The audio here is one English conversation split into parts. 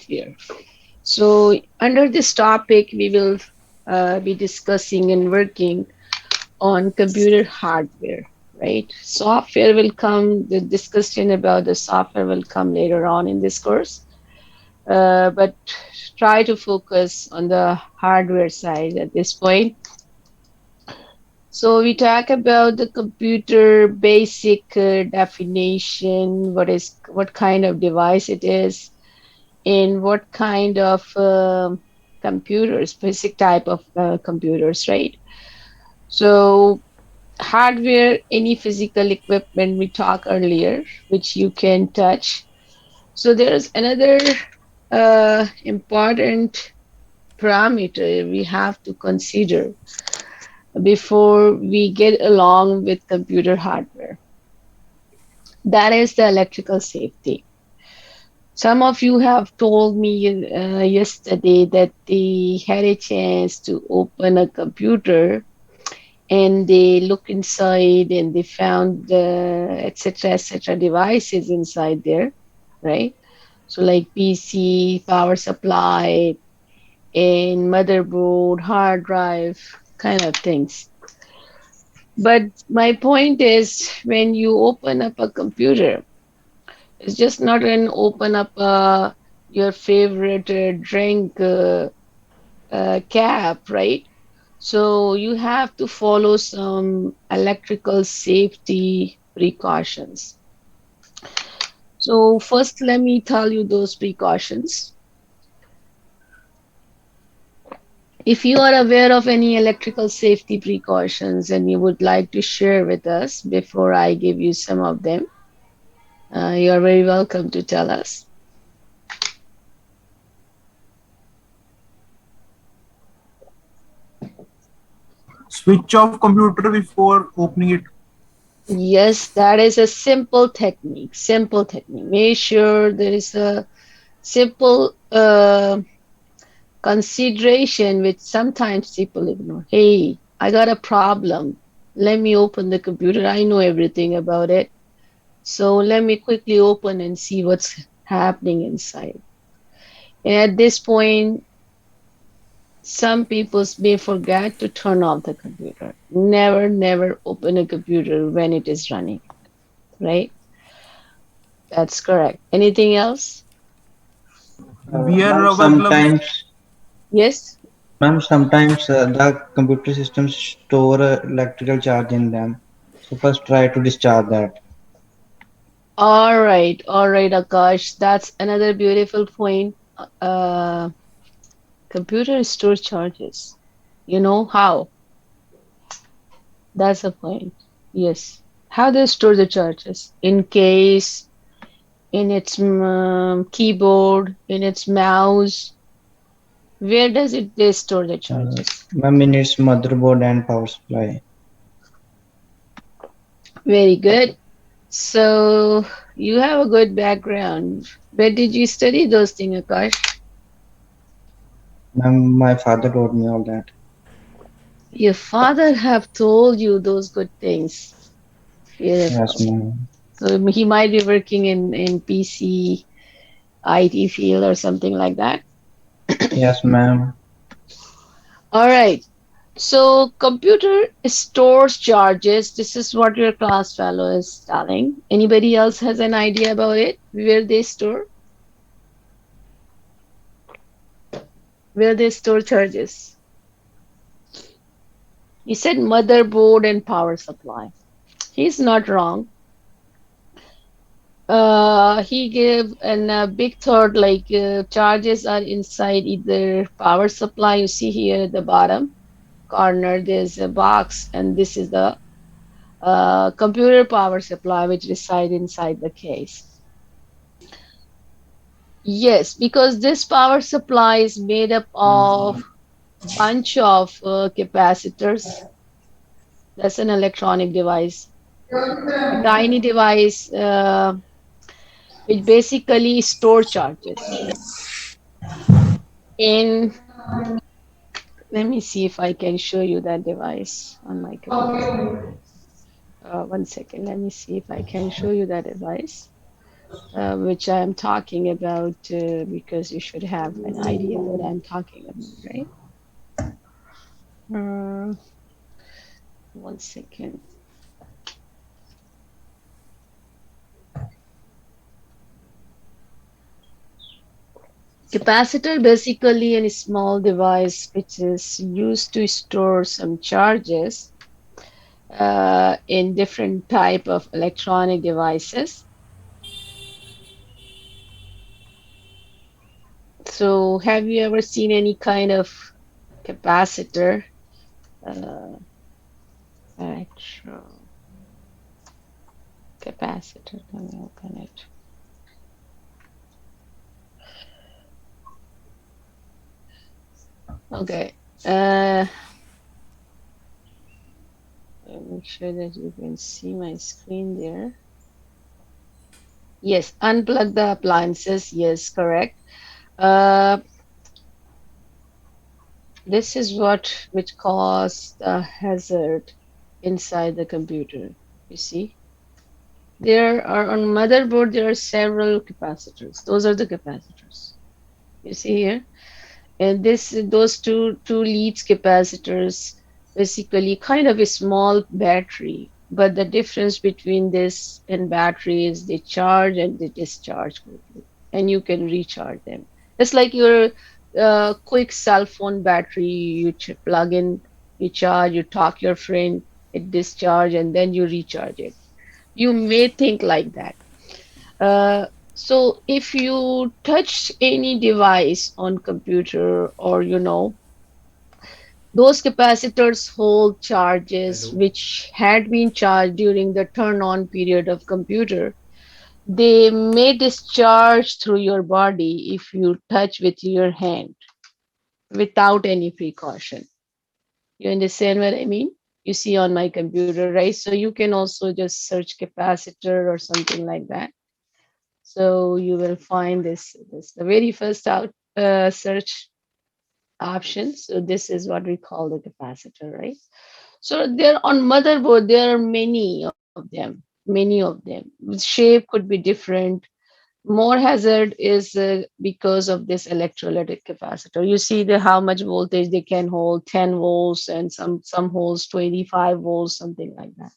hardware. So under this topic, we will be discussing and working on computer hardware, right? Software will come, the discussion about the software will come later on in this course, but try to focus on the hardware side at this point. So we talk about the computer basic definition, what kind of device it is, and what kind of computers, basic type of computers, right? So hardware, any physical equipment we talked earlier, which you can touch. So there's another important parameter we have to consider before we get along with computer hardware. That is the electrical safety. Some of you have told me yesterday that they had a chance to open a computer and they look inside and they found etc devices inside there, right? So like PC, power supply, and motherboard, hard drive, kind of things. But my point is, when you open up a computer, it's just not an open up your favorite drink cap, right? So you have to follow some electrical safety precautions. So first, let me tell you those precautions. If you are aware of any electrical safety precautions and you would like to share with us before I give you some of them, you are very welcome to tell us. Switch off computer before opening it. Yes, that is a simple technique. Simple technique. Make sure there is a simple consideration which sometimes people ignore. Hey, I got a problem. Let me open the computer. I know everything about it. So let me quickly open and see what's happening inside. And at this point, some people may forget to turn off the computer. Never, never open a computer when it is running, right? That's correct. Anything else? Wear Ma'am, rubber gloves. Yes? sometimes the computer systems store electrical charge in them. So first try to discharge that. All right, Akash. That's another beautiful point. Uh, Computer store charges. You know how? That's the point. Yes. How they store the charges? In case, in its keyboard, in its mouse. Where does it they store the charges? Ma'am, in its motherboard and power supply. Very good. So you have a good background. Where did you study those things, Akash? Ma'am, my father taught me all that. Your father have told you those good things. Yes, Beautiful. ma'am. So he might be working in PC, IT field or something like that. Yes, ma'am. All right. So computer stores charges. This is what your class fellow is telling. Anybody else has an idea about it? Where they store? Where they store charges? He said motherboard and power supply. He's not wrong. He gave an big thought like charges are inside either power supply. You see here at the bottom corner, there's a box, and this is the computer power supply which reside inside the case. Yes, because this power supply is made up of bunch of capacitors. That's an electronic device, a tiny device which basically store charges. In Let me see if I can show you that device on my computer. One second. Let me see if I can show you that device. which I am talking about, because you should have an idea what I'm talking about, right? Uh, 1 second. Capacitor basically a small device which is used to store some charges in different type of electronic devices. So have you ever seen any kind of capacitor? Uh, electro capacitor. Let me open it. Okay. Make sure that you can see my screen there. Yes, unplug the appliances. Yes, correct. Uh, this is what which cause the hazard inside the computer. You see, there are on motherboard there are several capacitors. Those are the capacitors. You see here, and this those two leads capacitors basically kind of a small battery. But the difference between this and battery is they charge and they discharge quickly, and you can recharge them. It's like your quick cell phone battery. You plug in, you charge, you talk your friend, it discharge, and then you recharge it. You may think like that. So if you touch any device on computer, or those capacitors hold charges which had been charged during the turn on period of computer, they may discharge through your body if you touch with your hand without any precaution. You understand what I mean? You see on my computer, right? So you can also just search capacitor or something like that. So you will find this the very first out search option. So this is what we call the capacitor, right? So there on motherboard there are many of them. Shape could be different. More hazard is because of this electrolytic capacitor. You see the how much voltage they can hold, 10 volts, and some holds 25 volts, something like that.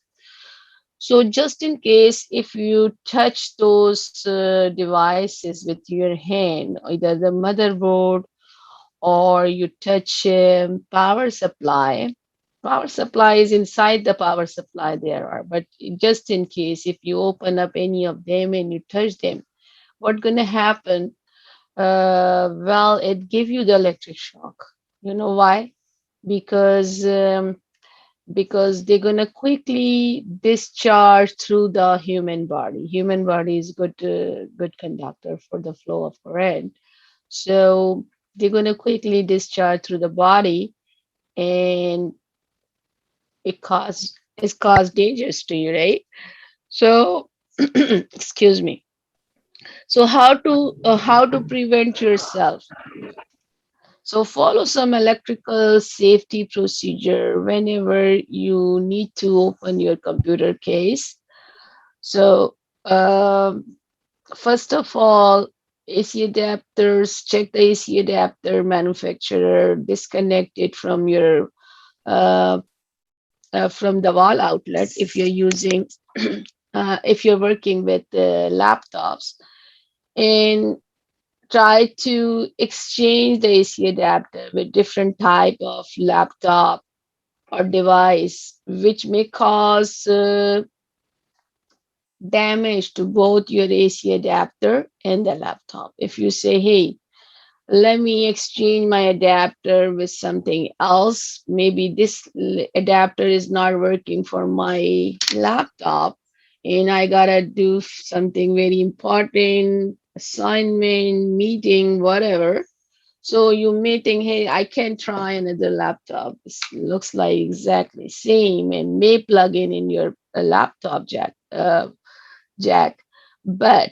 So just in case if you touch those devices with your hand, either the motherboard or you touch power supply. Power supply is inside the power supply there are, but just in case if you open up any of them and you touch them, what's going to happen? Well, it give you the electric shock. You know why? Because because they're going to quickly discharge through the human body. Human body is good conductor for the flow of current. So they're going to quickly discharge through the body, and it cause dangers to you, right? So excuse me. So how to prevent yourself? So follow some electrical safety procedure whenever you need to open your computer case. So first of all, AC adapters, check the AC adapter manufacturer, disconnect it from your uh, from the wall outlet if you're using if you're working with laptops, and try to exchange the AC adapter with different type of laptop or device which may cause damage to both your AC adapter and the laptop. If you say, hey, let me exchange my adapter with something else. Maybe this adapter is not working for my laptop, and I gotta do something very important, assignment, meeting, whatever. So you may think, hey, I can try another laptop. This looks like exactly same and may plug in your laptop jack, but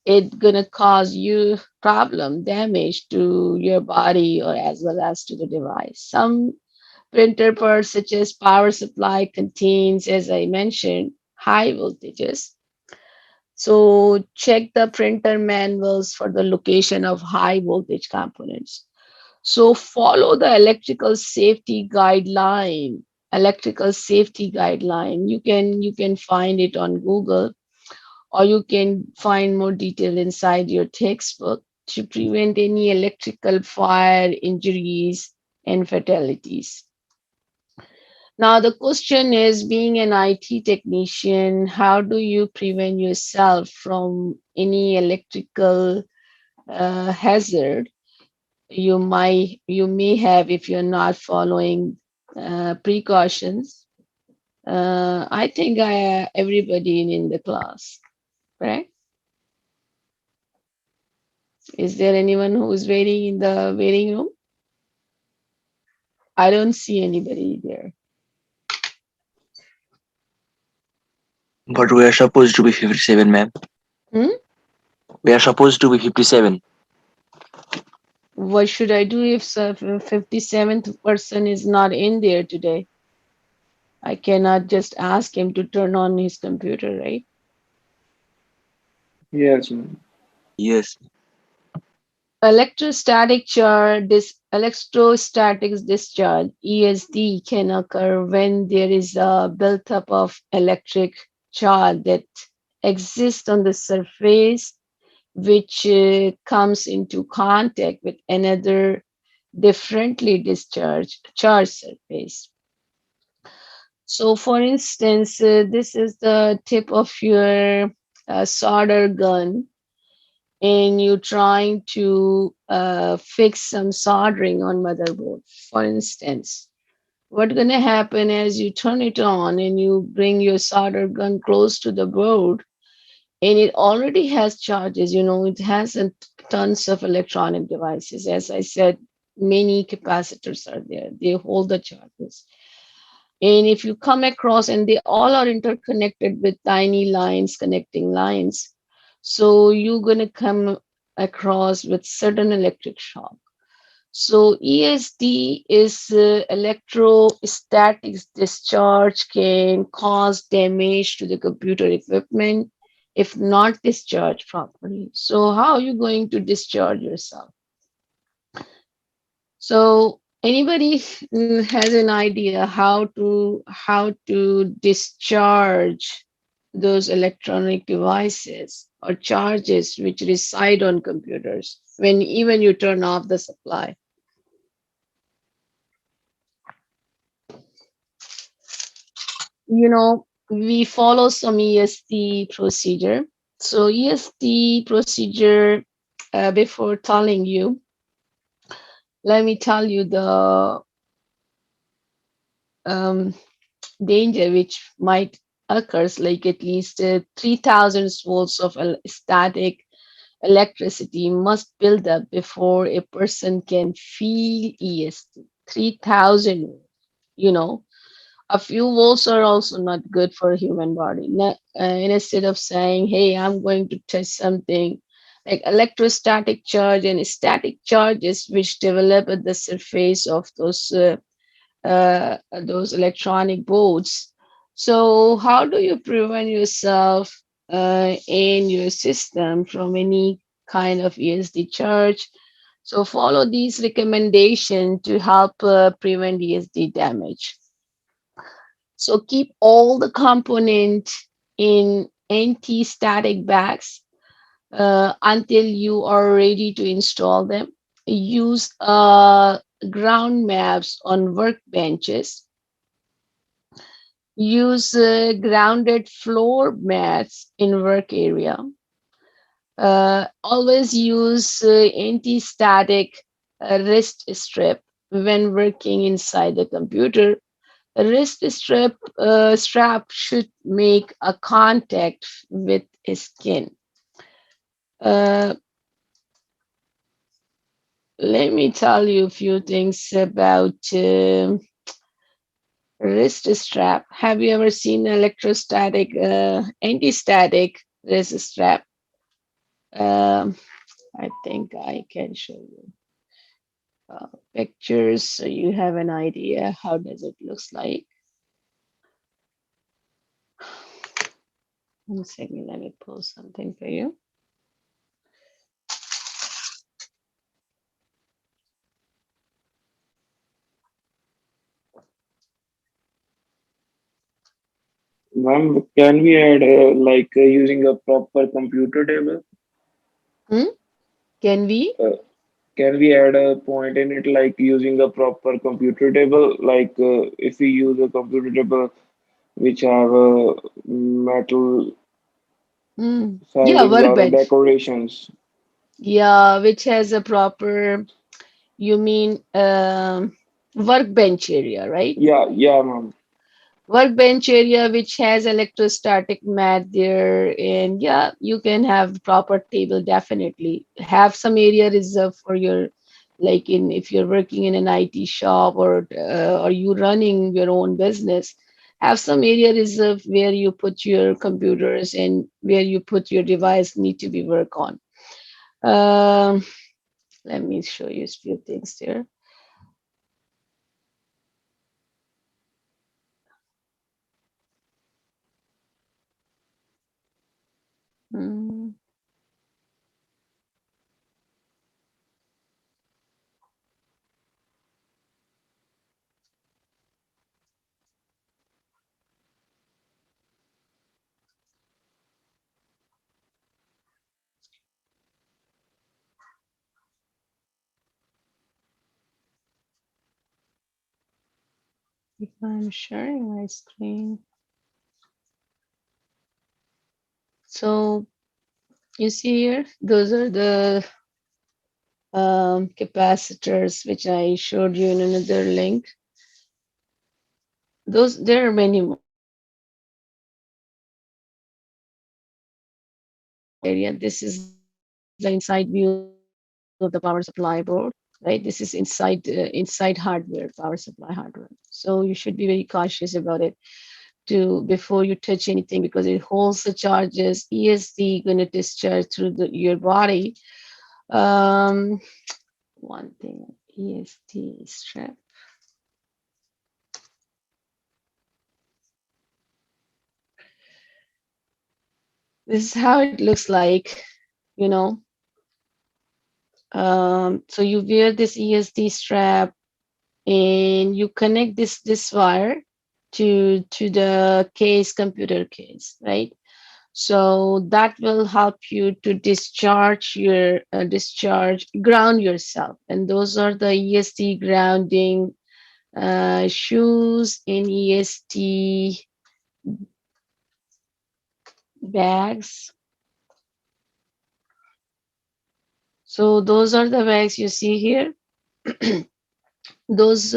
it's gonna cause you problem damage to your body or as well as to the device. Some printer parts such as power supply contains, as I mentioned, high voltages, So check the printer manuals for the location of high voltage components. So follow the electrical safety guideline. You can find it on Google, or you can find more detail inside your textbook to prevent any electrical fire injuries and fatalities. Now, the question is, being an IT technician, how do you prevent yourself from any electrical hazard you may have if you're not following precautions? I think everybody in the class, right? Is there anyone who is waiting in the waiting room? I don't see anybody there. But we are supposed to be 57, ma'am. Hmm? We are supposed to be 57. What should I do if 57th person is not in there today? I cannot just ask him to turn on his computer, right? Yes, ma'am. Yes. Electrostatic discharge (ESD) can occur when there is a buildup of electric charge that exists on the surface, which comes into contact with another differently discharged charged surface. So, for instance, this is the tip of your solder gun, and you're trying to fix some soldering on motherboard. For instance, what's going to happen as you turn it on and you bring your solder gun close to the board, and it already has charges. It has tons of electronic devices. As I said, many capacitors are there. They hold the charges. And if you come across, and they all are interconnected with tiny lines, connecting lines, so you're going to come across with sudden electric shock. So ESD is electrostatic discharge, can cause damage to the computer equipment if not discharged properly. So how are you going to discharge yourself? So anybody has an idea how to discharge those electronic devices or charges which reside on computers when even you turn off the supply? We follow some ESD procedure. So ESD procedure, before telling you, let me tell you the um, danger which might occurs, like at least 3000 volts of static electricity must build up before a person can feel ESD. 3000, you know. A few volts are also not good for a human body. And instead of saying, hey, I'm going to test something, like electrostatic charge and static charges which develop at the surface of those electronic boards. So how do you prevent yourself and your system from any kind of ESD charge? So follow these recommendations to help prevent ESD damage. So keep all the components in anti-static bags until you are ready to install them. Use ground maps on workbenches. Use grounded floor mats in work area. Always use anti-static wrist strip when working inside the computer. A wrist strap should make a contact with skin. Uh, Let me tell you a few things about wrist strap. Have you ever seen electrostatic, anti-static wrist strap? Um, I think I can show you pictures so you have an idea how does it looks like. One second, let me pull something for you. Ma'am, can we add using a proper computer table? Hmm? Can we? Uh, can we add a point in it like using a proper computer table? If we use a computer table which have metal Yeah, sidings or workbench. decorations. Yeah, which has a proper, you mean workbench area, right? Yeah, yeah, ma'am. Workbench area which has electrostatic mat there, and yeah, you can have proper table, definitely have some area reserved for your, like in if you're working in an IT shop or you running your own business, have some area reserved where you put your computers and where you put your device need to be work on. um, Let me show you a few things there. Mm, if I'm sharing my screen. So you see here, those are the capacitors which I showed you in another link. Those there are many more area. This is the inside view of the power supply board. This is the inside view of the power supply board, right? This is inside hardware, power supply hardware. So you should be very cautious about it to before you touch anything because it holds the charges. ESD gonna discharge through your body. Um, One thing, ESD strap. This is how it looks like, you know. So you wear this ESD strap and you connect this wire to the case, computer case, right? So that will help you to discharge your ground yourself, and those are the ESD grounding shoes and ESD bags. So those are the bags you see here. Those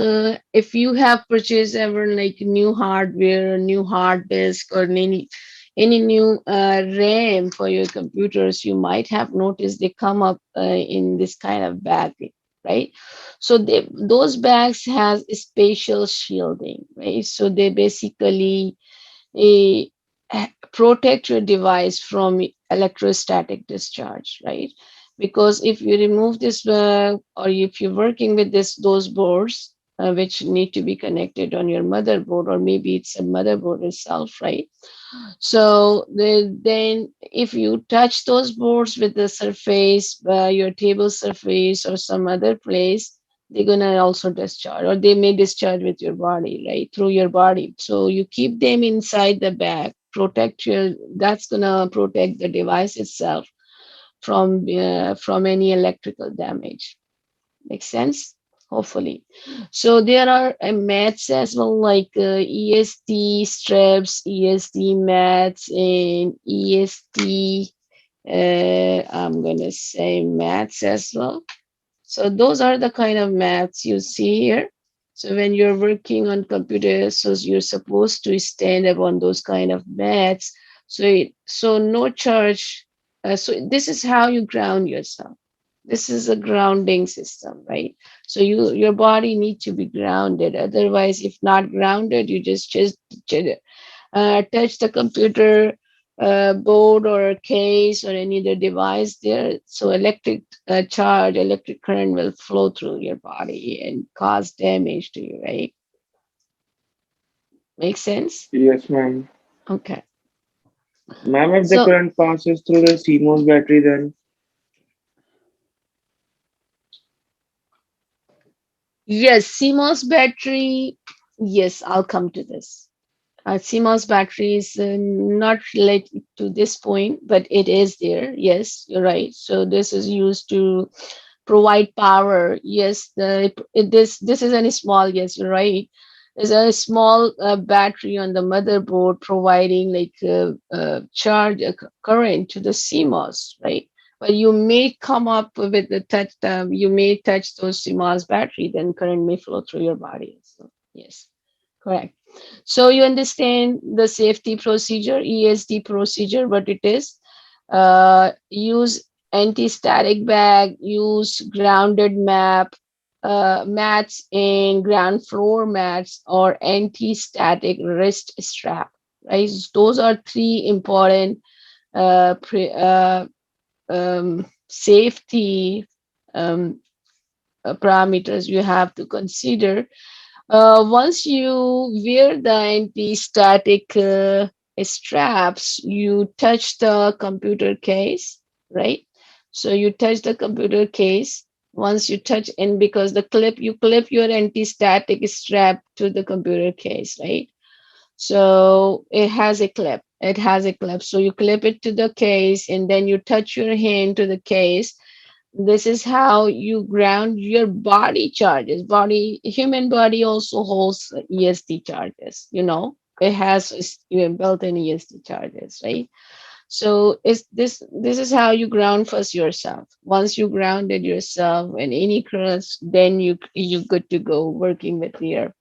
if you have purchased ever like new hardware, new hard disk, or any new RAM for your computers, you might have noticed they come up in this kind of bag, right? So those bags has spatial shielding, right? So they basically a protect your device from electrostatic discharge, right? Because if you remove this or if you're working with those boards which need to be connected on your motherboard, or maybe it's a motherboard itself, right? So then if you touch those boards with the surface, your table surface or some other place, they're gonna also discharge, or they may discharge with your body, right? Through your body. So you keep them inside the bag, protect your, that's gonna protect the device itself from any electrical damage. Make sense? Hopefully. So there are mats as well, like ESD strips, ESD mats, and ESD, I'm going to say mats as well. So those are the kind of mats you see here. So when you're working on computers, so you're supposed to stand up on those kind of mats. So no charge. So this is how you ground yourself. This is a grounding system, right? So your body needs to be grounded. Otherwise, if not grounded, you touch the computer board or case or any other device there. So electric current will flow through your body and cause damage to you, right? Make sense? Yes, ma'am. Okay. Ma'am, if the So current passes through the CMOS battery, then yes, CMOS battery. Yes, I'll come to this. CMOS battery is not related to this point, but it is there. Yes, you're right. So this is used to provide power. Yes, this is any small. Yes, you're right. There's a small battery on the motherboard providing like charge current to the CMOS, right? But you may come up with the touch. You may touch those CMOS battery, then current may flow through your body. So yes, correct. So you understand the safety procedure, ESD procedure, what it is. Use anti-static bag, use grounded mats and ground floor mats or anti-static wrist strap, right? Those are three important safety um, parameters you have to consider. Once you wear the anti-static straps, you touch the computer case, right? So you touch the computer case. Once you touch, and because you clip your anti-static strap to the computer case, right? So it has a clip. It has a clip. So you clip it to the case, and then you touch your hand to the case. This is how you ground your body charges. Human body also holds ESD charges. It has built-in ESD charges, right? So this is how you ground first yourself. Once you grounded yourself in any currents, then you good to go working with your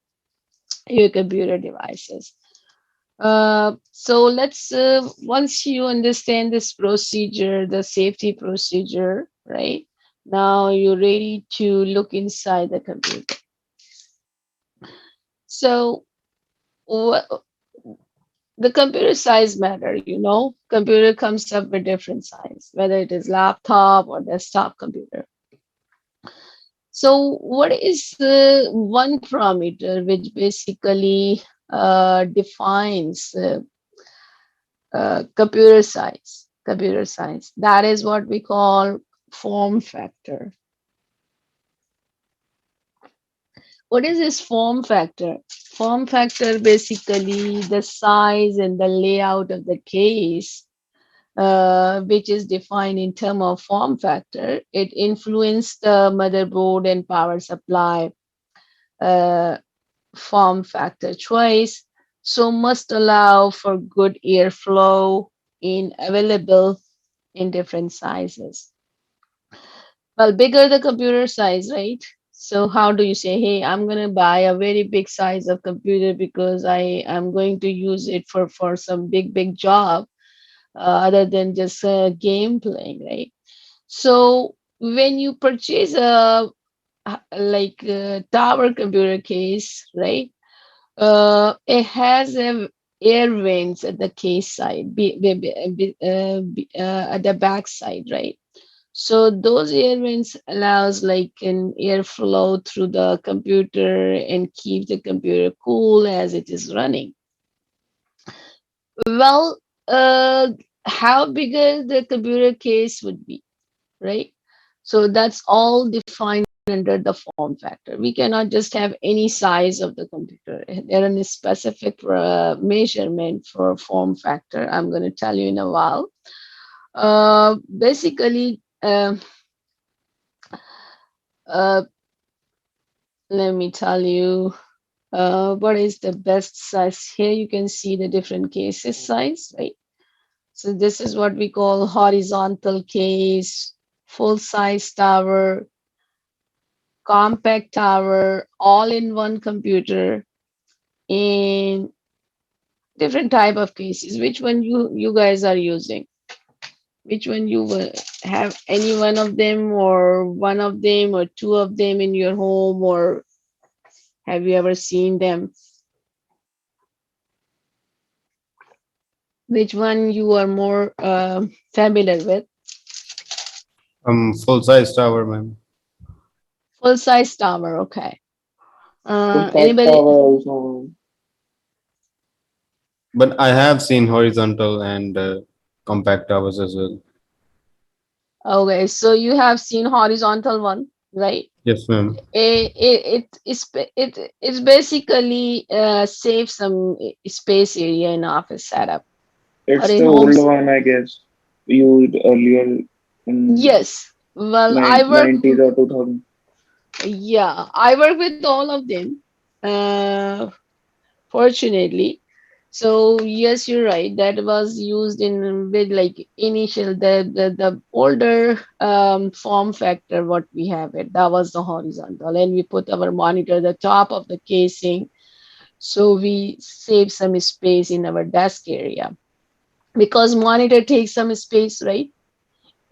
computer devices. So let's once you understand this procedure, the safety procedure, right? Now you're ready to look inside the computer. So what the computer size matter. Computer comes up with different size, whether it is laptop or desktop computer. So what is one parameter which basically defines computer size? Computer size. That is what we call form factor. What is this form factor? Form factor basically the size and the layout of the case, which is defined in term of form factor. It influences the motherboard and power supply uh, form factor choice. So must allow for good airflow in available in different sizes. Well, bigger the computer size, right? So how do you say, hey, I'm gonna buy a very big size of computer because I am going to use it for some big job other than just game playing, right? So when you purchase a like a tower computer case, right? It has air vents at the case side, at the back side, right? So those air vents allows like an airflow through the computer and keep the computer cool as it is running. Well, how bigger the computer case would be, right? So that's all defined under the form factor. We cannot just have any size of the computer. There is a specific measurement for form factor. I'm going to tell you in a while. Basically, uh, let me tell you what is the best size. Here you can see the different cases size, right? So this is what we call horizontal case, full size tower, compact tower, all in one computer, in different type of cases. Which one you guys are using? Which one you will have, any one of them or one of them or two of them in your home, or have you ever seen them? Which one you are more familiar with? Full size tower, ma'am. Full size tower, okay. full size Anybody? tower also. But I have seen horizontal and compact towers as well. Okay, so you have seen horizontal one, right? Yes, ma'am. It's basically save some space area in office setup or It's the in old homes. one, I guess, used earlier in Yes. Well, I work. 90s or 2000. Yeah, I work with all of them. Uh, Fortunately. So yes, you're right. That was used in with like initial the older form factor what we have it. That was the horizontal, and we put our monitor the top of the casing, so we save some space in our desk area because monitor takes some space, right?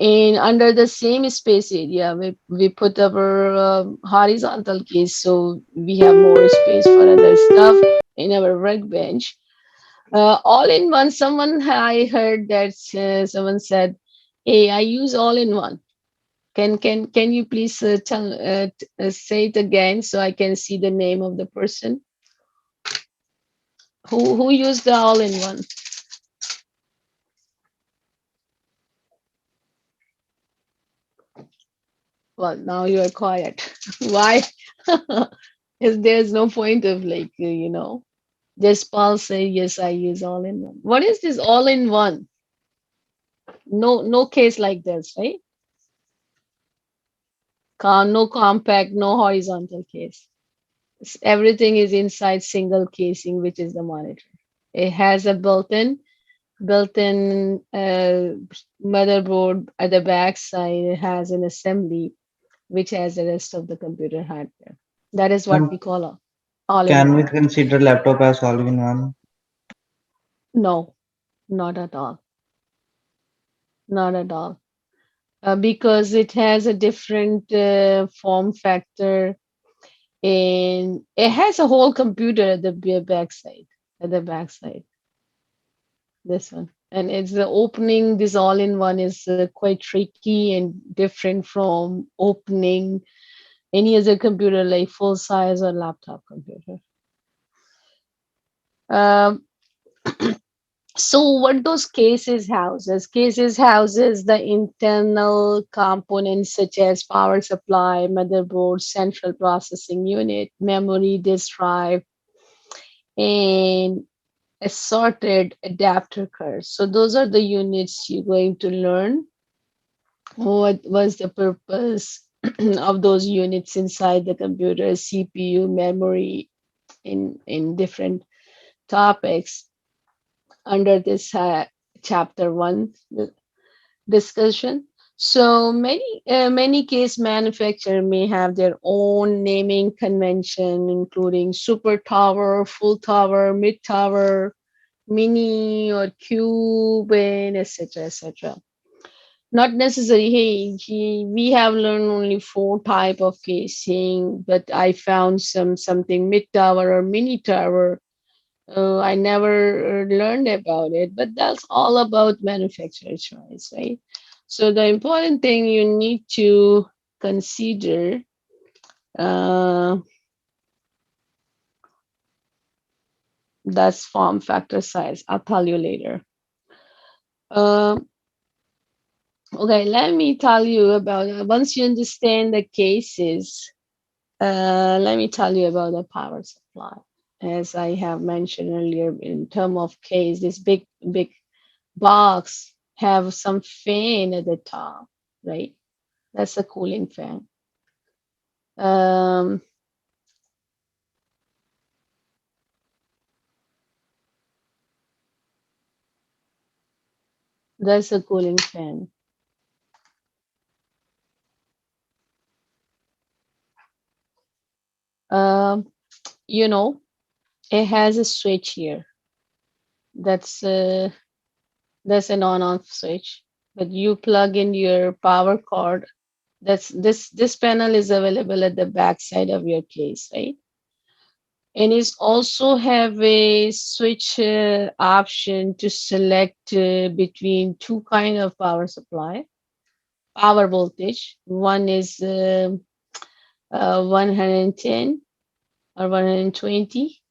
And under the same space area, we put our horizontal case, so we have more space for other stuff in our workbench. All in one. I heard that someone said, "Hey, I use all in one." Can you please say it again so I can see the name of the person who used the all in one? Well, now you are quiet. Why? Is there's no point of like just Paul say yes, I use all in one. What is this all in one? No case like this, right? No compact, no horizontal case. Everything is inside single casing, which is the monitor. It has a built-in motherboard at the back side. It has an assembly which has the rest of the computer hardware. That is what we Ma'am, call a can we all-in-one. consider laptop as all-in-one? No, not at all. Not at all. Because it has a different form factor and it has a whole computer at the backside. At the backside, this one. And it's the opening, this all-in-one is quite tricky and different from opening any other computer like full size or laptop computer. Um, so what those cases houses the internal components such as power supply, motherboard, central processing unit, memory, disk drive, and assorted adapter cards. So those are the units you're going to learn. What was the purpose of those units inside the computer, CPU, memory, in different topics under this chapter one discussion. So many case manufacturer may have their own naming convention, including super tower, full tower, mid tower, mini or cube, and etc. etc. Not necessary. Hey, we have learned only four type of casing, but I found something mid tower or mini tower. I never learned about it, but that's all about manufacturer choice, right? So the important thing you need to consider, uh, that's form factor size. I'll tell you later. Uh, okay, let me tell you about once you understand the cases. Let me tell you about the power supply. As I have mentioned earlier, in term of case, this big box have some fan at the top, right? That's a cooling fan. Um, that's a cooling fan. Um, you know, it has a switch here. That's uh, that's an on-off switch. But you plug in your power cord. This panel is available at the back side of your case, right? And it's also have a switch option to select between two kind of power supply power voltage. One is 110 or 120,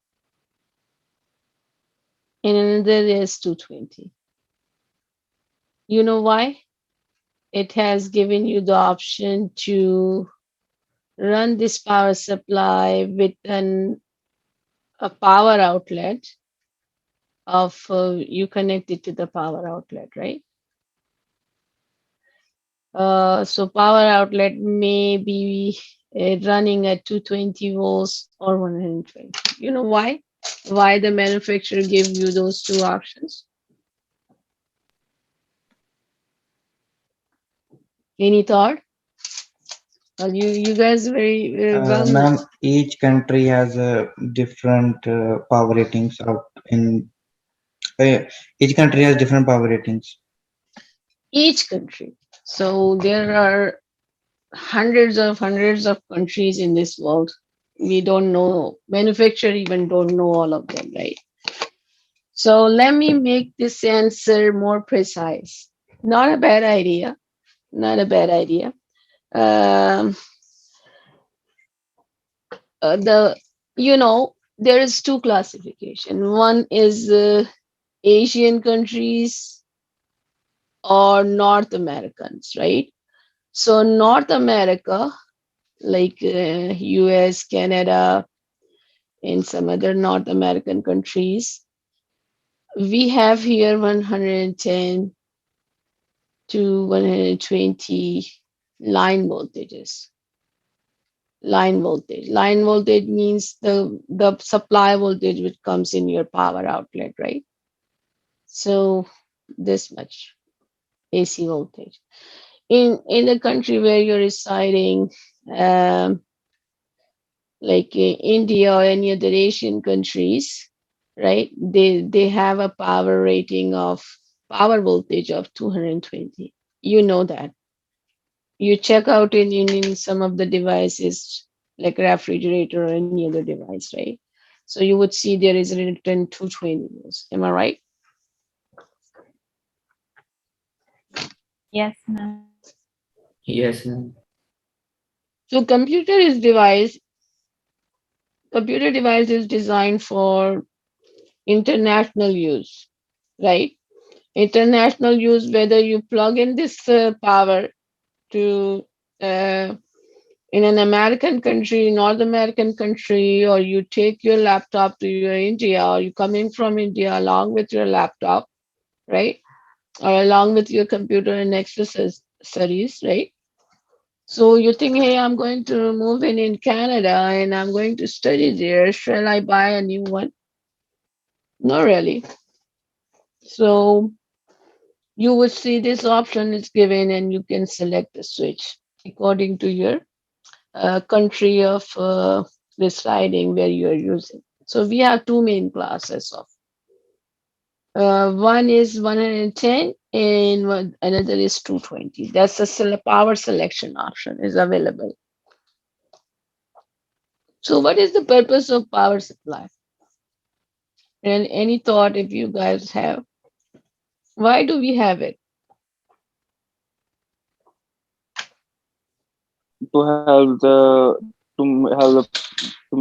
and another is 220. You know why? It has given you the option to run this power supply with a power outlet of you connect it to the power outlet, right? So power outlet may be running at 220 volts or 120. You know why? Why the manufacturer give you those two options? Any thought? Well, you guys very well know. Ma'am, each country has different power ratings out in uh, each country has different power ratings. Each country. So there are hundreds of countries in this world. We don't know. Manufacturer even don't know all of them, right? So let me make this answer more precise. Not a bad idea. Not a bad idea. Um, the there is two classification. One is Asian countries or North Americans, right? So North America, like US, Canada, and some other North American countries, we have here 110 to 120 line voltages. Line voltage. Line voltage means the supply voltage which comes in your power outlet, right? So this much AC voltage. In the country where you're residing, um, like India or any other Asian countries, right? They have a power rating of power voltage of 220. You know that. You check out in some of the devices like refrigerator or any other device, right? So you would see there is written 220 volts. Am I right? Yes, ma'am. Yes, ma'am. So computer device is designed for international use, right? International use, whether you plug in this power to uh, in an American country, North American country, or you take your laptop to your India, or you coming from India along with your laptop, right? Or along with your computer and accessories, right? So you think, hey, I'm going to move in Canada and I'm going to study there. Shall I buy a new one? Not really. So you would see this option is given and you can select the switch according to your country of residing where you are using. So we have two main classes of one is 110 and another is 220. That's the power selection option is available. So what is the purpose of power supply? And any thought if you guys have? Why do we have it? To help the to help to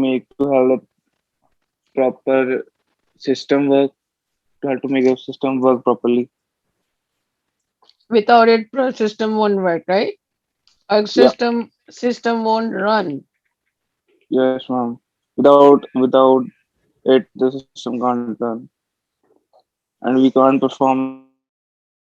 help the proper system work, to help to make the system work properly. Without it, system won't work, right? A Yeah, system won't run. yes, ma'am. Without it, the system can't run, and we can't perform the work properly.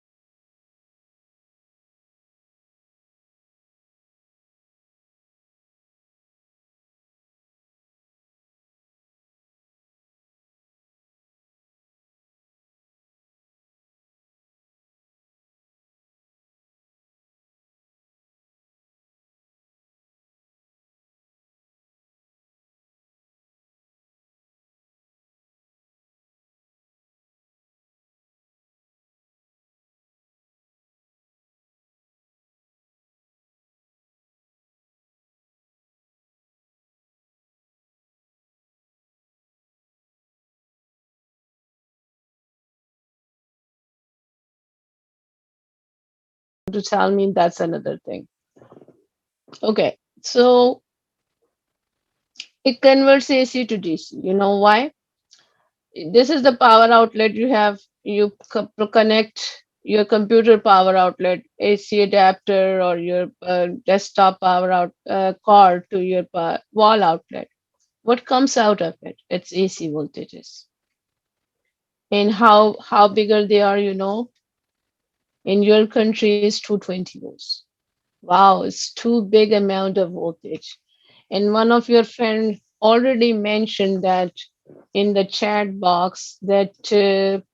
To tell me that's another thing. Okay, so it converts AC to DC. You know why? this is the power outlet you have. You connect your computer power outlet, AC adapter, or your desktop power out cord to your wall outlet. What comes out of it? It's AC voltages. And how bigger they are, in your country is 220 volts. Wow, it's too big amount of voltage. And one of your friends already mentioned that in the chat box that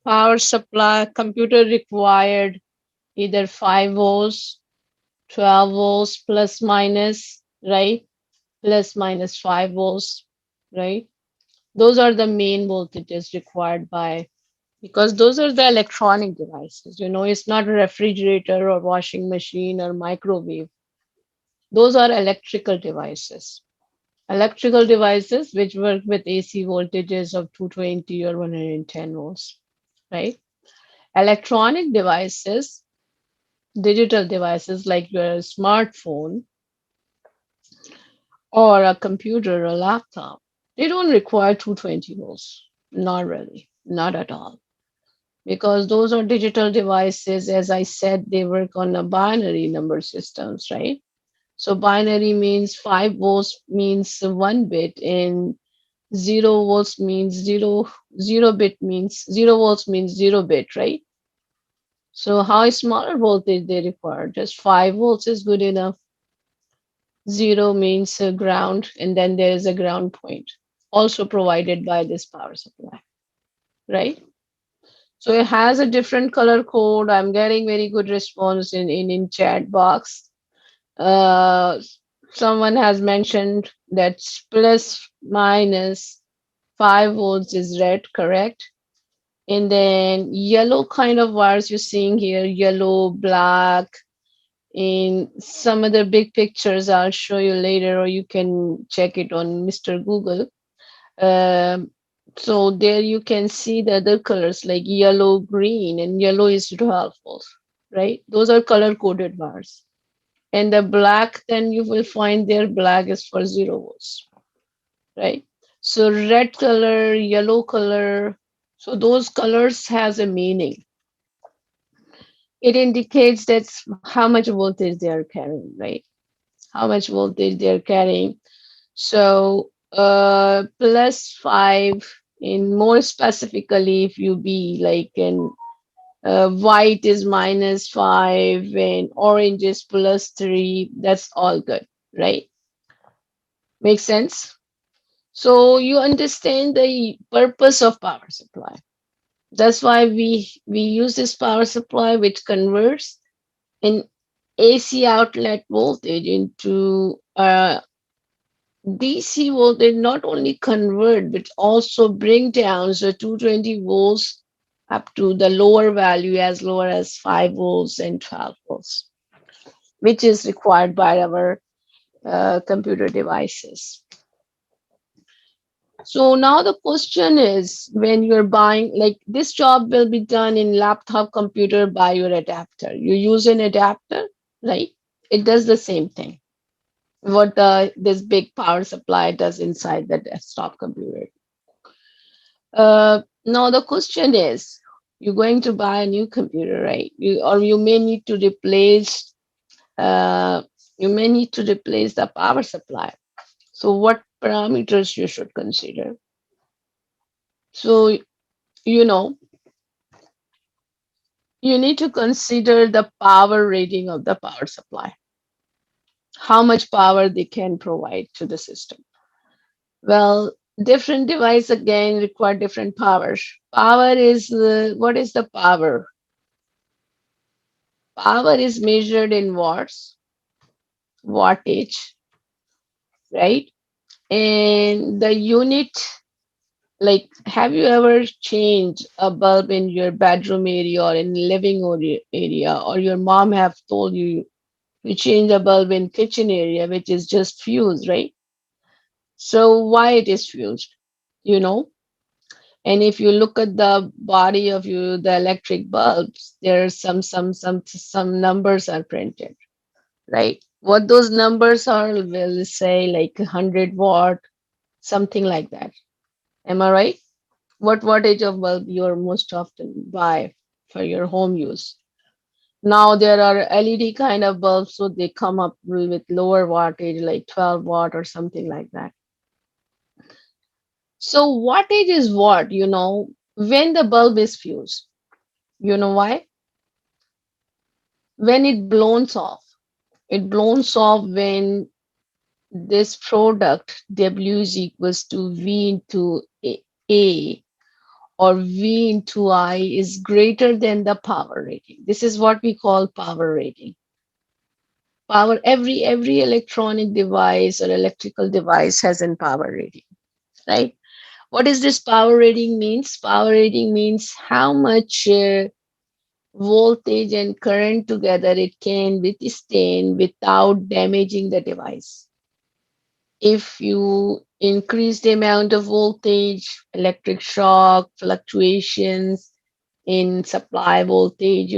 power supply computer required either 5 volts, 12 volts plus minus, right? Plus minus 5 volts, right? Those are the main voltages required by, because those are the electronic devices. It's not a refrigerator or washing machine or microwave. Those are electrical devices. Electrical devices which work with AC voltages of 220 or 110 volts, right? Electronic devices, digital devices like your smartphone or a computer or laptop, they don't require 220 volts. Not really, not at all. Because those are digital devices, as I said, they work on a binary number systems, right? So binary means 5 volts means 1 bit, and 0 volts means 0 bit means 0 volts means 0 bit, right? So how smaller voltage they require? Just 5 volts is good enough. Zero means ground, and then there is a ground point also provided by this power supply, right? So it has a different color code. I'm getting very good response in chat box. Uh, Someone has mentioned that plus minus 5 volts is red, correct? And then yellow kind of wires you're seeing here, yellow, black, in some other big pictures I'll show you later, or you can check it on Mr. Google. Um, so there you can see the other colors like yellow, green, and yellow is 12 volts, right? Those are color coded bars. And the black, then you will find there black is for 0 volts, right? So red color, yellow color, so those colors has a meaning. It indicates that's how much voltage they are carrying, right? How much voltage they're carrying. So plus 5, in more specifically, if you be like in white is minus 5 and orange is plus 3, that's all good, right? Makes sense? So you understand the purpose of power supply. That's why we use this power supply which converts an AC outlet voltage into DC voltage, not only convert but also bring down the 220 volts up to the lower value as lower as 5 volts and 12 volts, which is required by our computer devices. So now the question is, when you're buying, like this job will be done in laptop computer by your adapter. You use an adapter, right? It does the same thing. What this big power supply does inside the desktop computer. Now the question is, you're going to buy a new computer, right? You may need to replace the power supply. So what parameters you should consider? So you know you need to consider the power rating of the power supply. How much power they can provide to the system. Well, different device again require different powers. Power is what is the power? Power is measured in watts, wattage, right? And the unit, like, have you ever changed a bulb in your bedroom area or in living area, or your mom have told you you change a bulb in kitchen area, which is just fused, right? So why it is fused, you know? And if you look at the body of the electric bulbs, there are some numbers are printed, right? What those numbers are will say like 100 watt, something like that. Am I right? what wattage of bulb you're most often buy for your home use. Now there are LED kind of bulbs, so they come up with lower wattage, like 12 watt or something like that. So wattage is what, when the bulb is fused. You know why? When it blows off. It blows off when this product W is equals to V into A or V into I is greater than the power rating. This is what we call power rating. Power, every electronic device or electrical device has a power rating, right? What is this power rating means? Power rating means how much voltage and current together it can withstand without damaging the device. If you increase the amount of voltage, electric shock, fluctuations in supply voltage,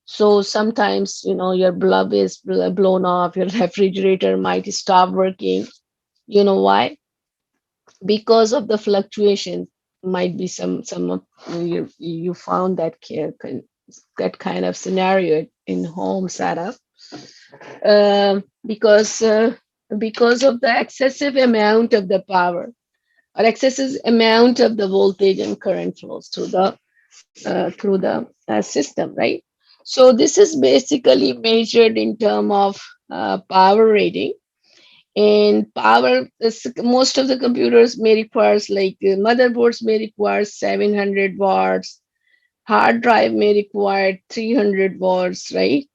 so sometimes, your bulb is blown off, your refrigerator might stop working. You know why? Because of the fluctuation. Might be some of you found that kind of scenario in home setup. Because of the excessive amount of the power or excessive amount of the voltage and current flows through the system, right? So this is basically measured in term of power rating. And most of the computers may requires, like motherboards may require 700 watts, hard drive may require 300 watts, right?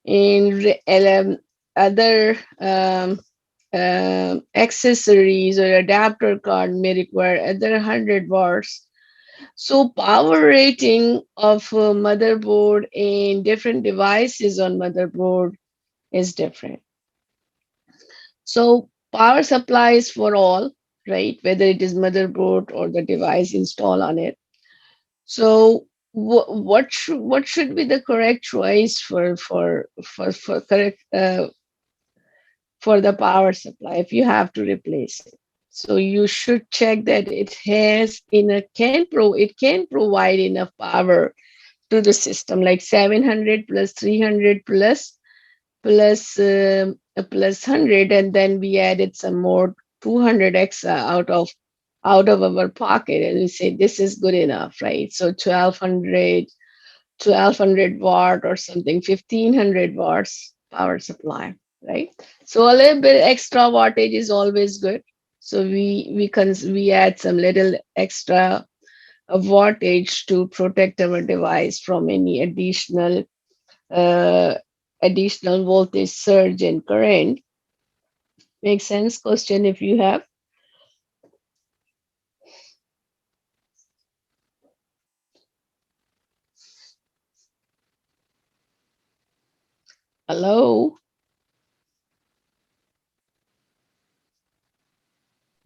And other accessories or adapter card may require other 100 watts. So power rating of motherboard and different devices on motherboard is different. So power supply is for all, right? Whether it is motherboard or the device installed on it. So what should be the correct choice for correct for the power supply if you have to replace it? So you should check that it can provide enough power to the system, like 700 plus 300 plus 100, and then we added some more 200 extra out of our pocket, and we say this is good enough, right? So 1200 watt or something, 1500 watts power supply, right? So a little bit extra wattage is always good. So we add some little extra wattage to protect our device from any uh, additional voltage surge and current. Make sense? Question if you have. Hello?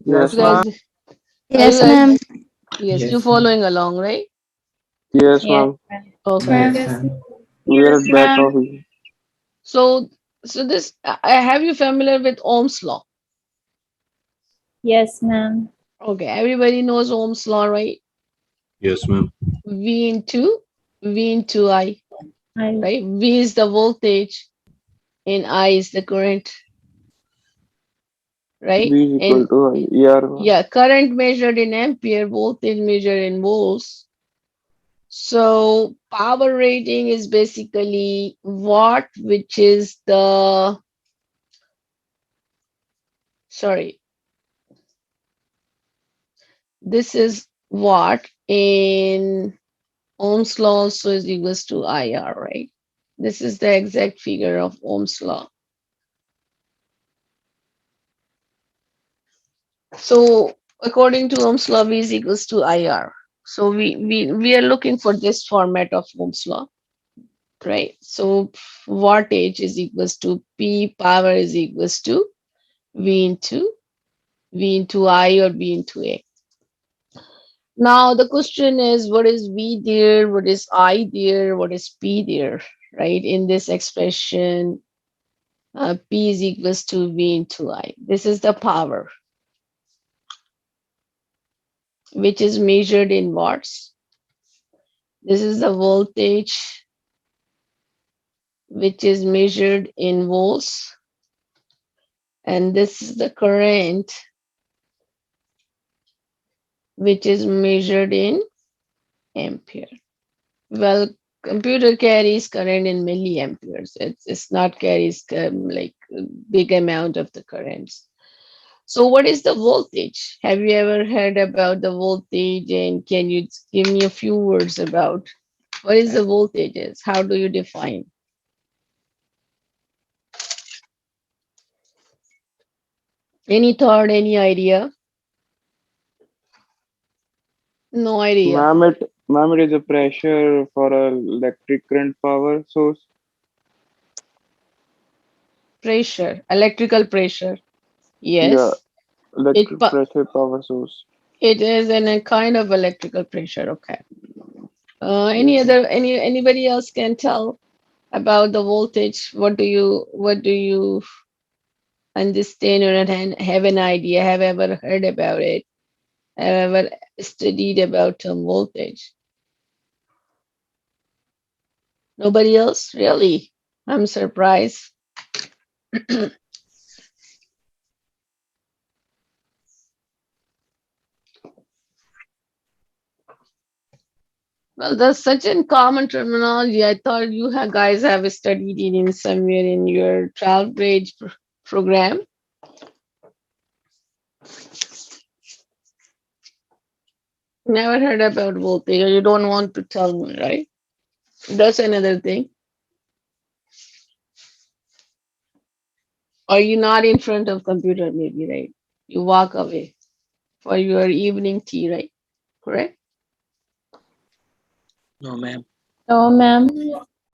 Yes, You ma'am. guys, are you Yes, guys, ma'am. yes, you Yes, ma'am. following along, right? Yes, Yes, ma'am. Okay. Yes, ma'am. ma'am. We are Yes, at back ma'am. office. So, this, I have you familiar with Ohm's law? Yes, ma'am. Okay, everybody knows Ohm's law, right? Yes, ma'am. V into I, I right? V is the voltage and I is the current, right? V is equal And to I. Yeah, ma'am. yeah, current measured in ampere, voltage measured in volts. So power rating is basically watt, which is sorry, this is watt in Ohm's law also is equals to IR, right? This is the exact figure of Ohm's law. So according to Ohm's law, V is equals to IR. So we are looking for this format of Ohm's law, right? So wattage is equals to P, power is equals to V into I or V into A. Now the question is, what is V there? What is I there? What is P there? Right? In this expression, P is equals to V into I. This is the power. which is measured in watts. This is the voltage, which is measured in volts. And this is the current, which is measured in ampere. Well, computer carries current in milliamperes. It's not carries like a big amount of the currents. So what is the voltage? Have you ever heard about the voltage? And can you give me a few words about what is the voltage is? How do you define? Any thought, any idea? No idea. Ma'am, it is a pressure for a electric current power source. Pressure, electrical pressure. Yeah, Yes. It electric pressure power source. it is in a kind of electrical pressure. Okay. Any Yes. other anybody else can tell about the voltage? What do you understand or have an idea? Have ever heard about it? Have ever studied about voltage? Nobody else? Really? I'm surprised. Well, that's such a common terminology. I thought you guys have studied it in somewhere in your 12th grade program. Never heard about voltage, or you don't want to tell me, right? That's another thing. Or you're not in front of computer, maybe, right? You walk away for your evening tea, right? Correct? No, ma'am. No, ma'am.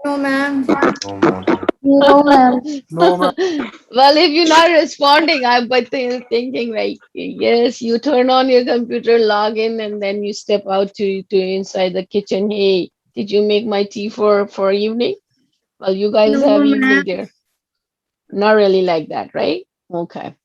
No, ma'am. No, ma'am. No, ma'am. No, ma'am. Well, if you're not responding, I'm but thinking like, yes, you turn on your computer, log in, and then you step out to inside the kitchen. Hey, did you make my tea for evening? Well, you guys No, have ma'am. evening there. Not really like that, right? Okay.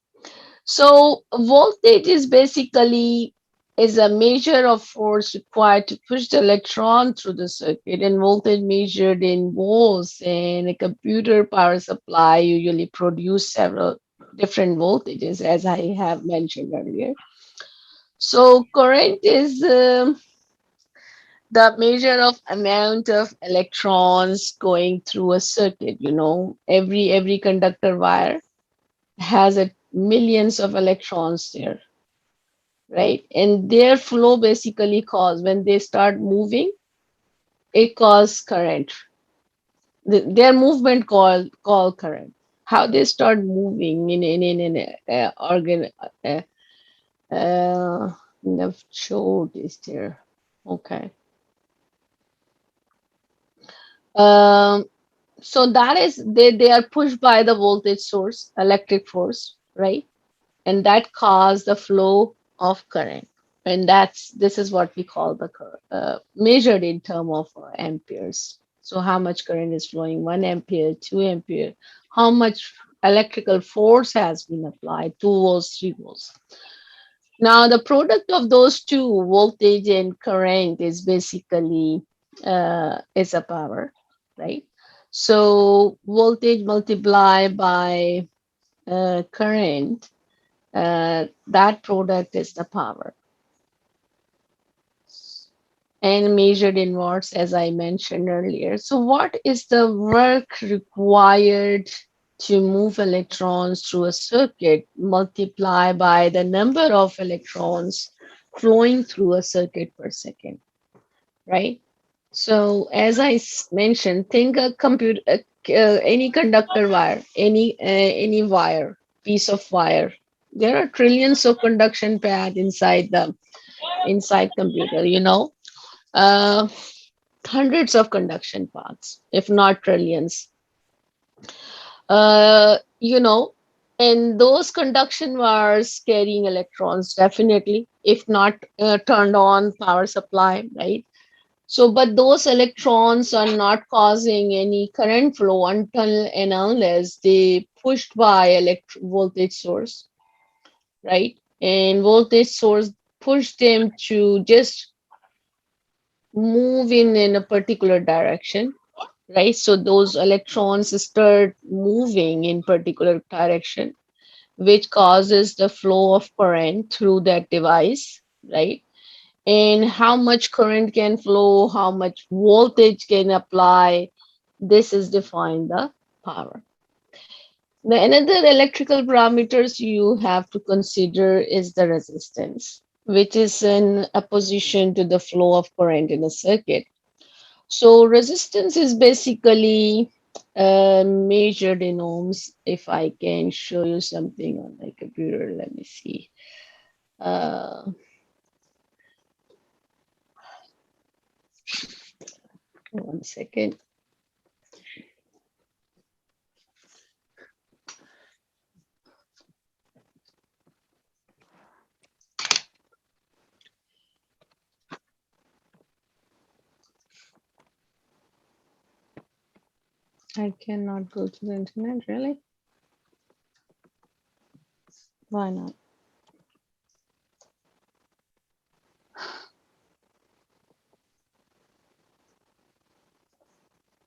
So voltage is basically is a measure of force required to push the electron through the circuit, and voltage measured in volts, and a computer power supply usually produce several different voltages, as I have mentioned earlier. So current is the measure of amount of electrons going through a circuit. Every conductor wire has a millions of electrons there, right? And their flow basically cause when they start moving, it causes current. Their movement call current. How they start moving in organ. The short is there. Okay. Um. So that is they are pushed by the voltage source, electric force, right? And that cause the flow of current, and this is what we call the measured in term of amperes. So how much current is flowing, 1 ampere, 2 ampere, how much electrical force has been applied, 2 volts, 3 volts. Now the product of those two, voltage and current, is basically is a power, right? So voltage multiplied by current, that product is the power, and measured in watts, as I mentioned earlier. So what is the work required to move electrons through a circuit multiplied by the number of electrons flowing through a circuit per second, right? So as I mentioned, think a computer, any conductor wire, any wire, piece of wire. There are trillions of conduction path inside computer. Uh, hundreds of conduction paths, if not trillions. Uh, you know, and those conduction wires carrying electrons, definitely, if not turned on power supply, right? So, but those electrons are not causing any current flow until and unless they pushed by voltage source, right? And voltage source push them to just move in a particular direction, right? So those electrons start moving in particular direction, which causes the flow of current through that device, right? And how much current can flow, how much voltage can apply, this is defined the power. The another electrical parameters you have to consider is the resistance, which is in opposition to the flow of current in a circuit. So resistance is basically measured in ohms. If I can show you something on my computer, let me see. One second. I cannot go to the internet, really? Why not?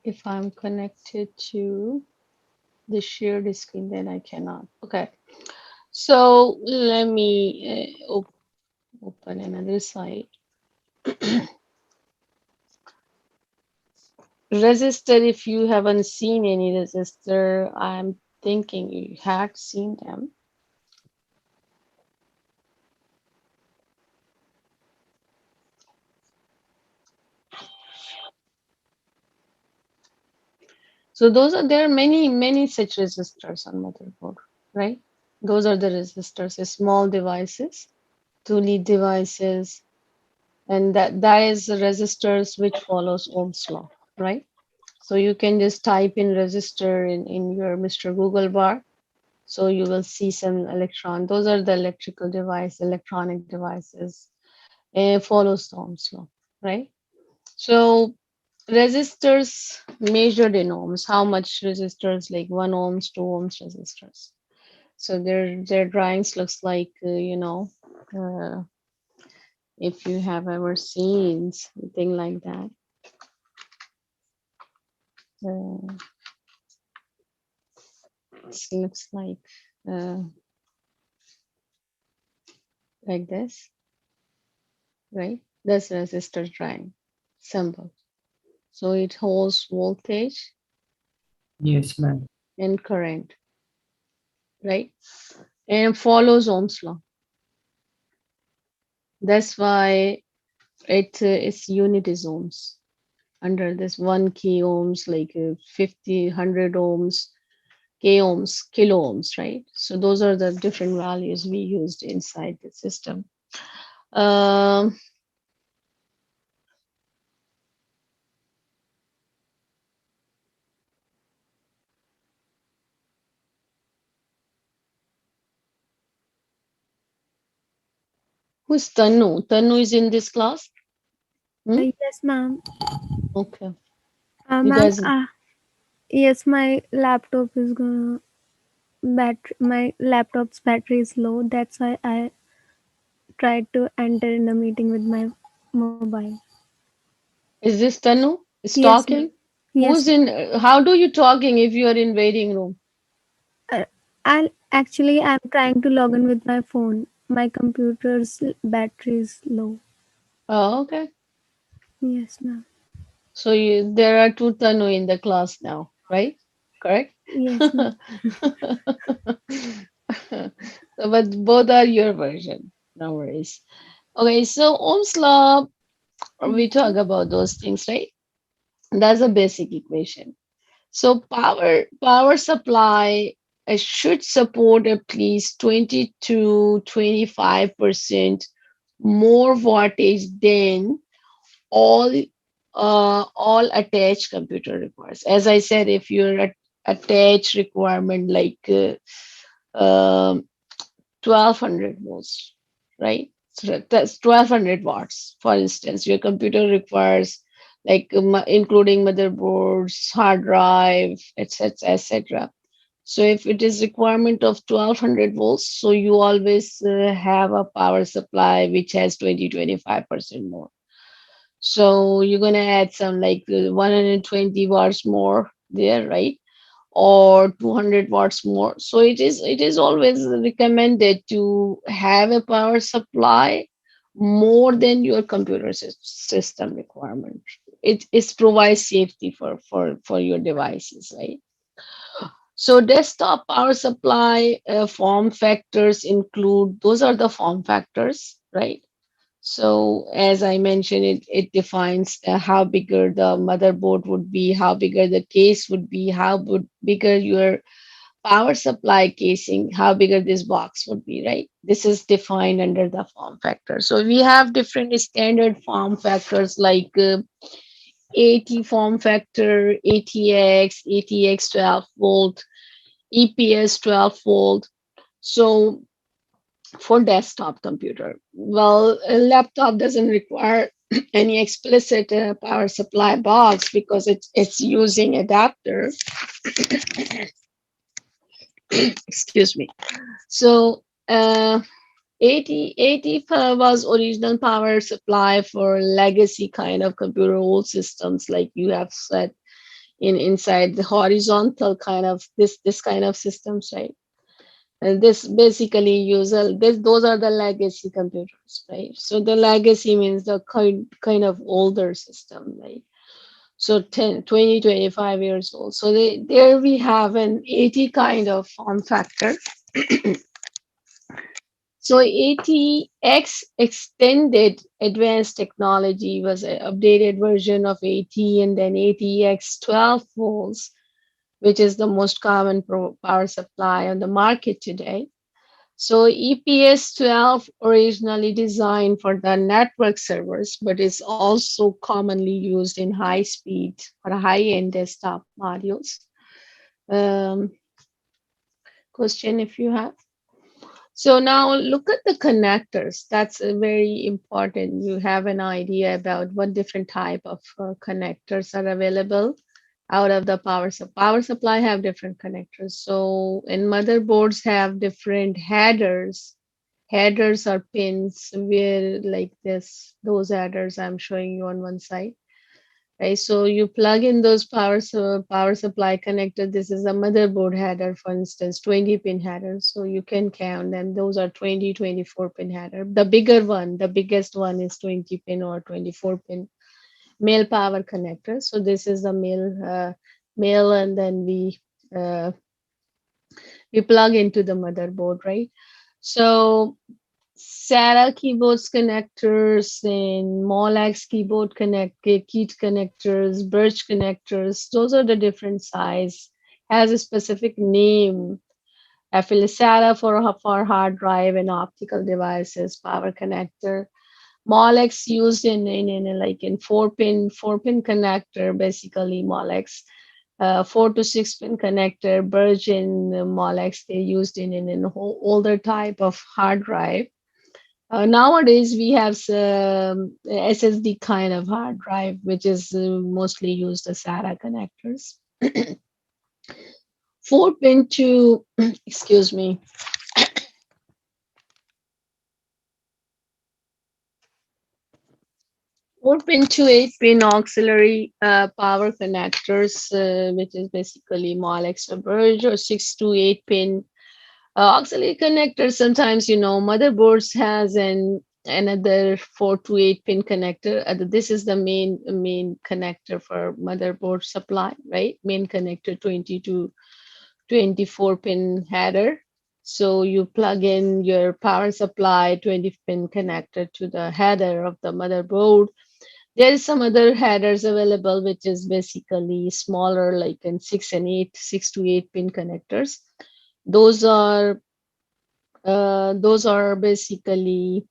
If I'm connected to the shared screen, then I cannot. Okay. So let me open another site. Resistor, if you haven't seen any resistor, I'm thinking you had seen them. So there are many such resistors on motherboard, right? Those are the resistors, small devices, 2 lead devices, and that is the resistors which follows Ohm's law, right? So you can just type in resistor in your Mr. Google bar. So you will see some electron. Those are the electrical device, electronic devices. It follows the Ohm's law, right? So resistors measured in ohms, how much resistors, like 1 ohms, 2 ohms resistors. So their drawings looks like, if you have ever seen something like that. It looks like this, right? That's resistor drawing symbol. So it holds voltage Yes, ma'am. and current, right? And follows Ohm's law. That's why its unit is ohms. Under this 1 k ohms, like 50, 100 ohms, k ohms, kilo ohms, right? So those are the different values we used inside the system. Who's Tanu? Tanu is in this class? Yes, ma'am. Okay. You Ma'am, guys, yes, my laptop is gonna my laptop's battery is low. That's why I tried to enter in a meeting with my mobile. is this Tanu? Is Yes, ma'am. talking? Yes. Who's in? How do you talking if you are in waiting room? I'm trying to log in with my phone. My computer's battery is low. Oh, okay. Yes, ma'am. So there are 2 Tanu in the class now, right? Correct? Yes, ma'am. But both are your version. No worries. Okay, so Ohm's law, we talk about those things, right? That's a basic equation. So power supply should support at least 20 to 25% more wattage than all all attached computer requires. As I said, if your attached requirement like 1200 volts, right? So that's 1200 watts. For instance, your computer requires like including motherboards, hard drive, etc., etc. So if it is requirement of 1200 volts, so you always have a power supply which has 20-25% more. So you're gonna add some like 120 watts more there, right? Or 200 watts more. So it is always recommended to have a power supply more than your computer system requirement. It provides safety for your devices, right? So desktop power supply form factors include, those are the form factors, right? So as I mentioned, it defines how bigger the motherboard would be, how bigger the case would be, how bigger your power supply casing, how bigger this box would be, right? This is defined under the form factor. So we have different standard form factors like AT form factor, ATX, ATX 12 volt, EPS 12 volt. So for desktop computer, well, a laptop doesn't require any explicit power supply box because it's using adapter. Excuse me. So 80 was original power supply for legacy kind of computer old systems, like you have said, inside the horizontal kind of this kind of systems, right? And this basically those are the legacy computers, right? So the legacy means the kind of older system, right? So 10, 20, 25 years old. So there we have an 80 kind of form factor. So ATX extended advanced technology was an updated version of AT, and then ATX 12 volts, which is the most common power supply on the market today. So EPS 12 originally designed for the network servers, but is also commonly used in high speed or high-end desktop modules. Um, Question if you have. So now look at the connectors. That's very important. You have an idea about what different type of connectors are available out of the power supply. Power supply have different connectors. So in motherboards have different headers. Headers are pins where like this, those headers I'm showing you on one side. Right, so you plug in those power supply connector. This is a motherboard header, for instance, 20 pin header. So you can count them. Those are 20, 24 pin header. The bigger one, the biggest one is 20 pin or 24 pin male power connector. So this is the male, and then we plug into the motherboard, right? So SATA keyboards connectors and Molex key connectors, Birch connectors, those are the different size, has a specific name. FL SATA for hard drive and optical devices, power connector. Molex used in 4-pin connector, basically Molex. 4 to 6 pin connector, Birch and Molex, they used in an older type of hard drive. Nowadays, we have some SSD kind of hard drive, which is mostly used as SATA connectors. 4 pin to, excuse me. 4 pin to 8 pin auxiliary power connectors, which is basically Molex or Birch, or 6 to 8 pin auxiliary connector. Sometimes, motherboards has another 4 to 8 pin connector. This is the main connector for motherboard supply, right? Main connector, 20 to 24 pin header. So you plug in your power supply 20 pin connector to the header of the motherboard. There is some other headers available, which is basically smaller, like in 6 to 8 pin connectors. Those are basically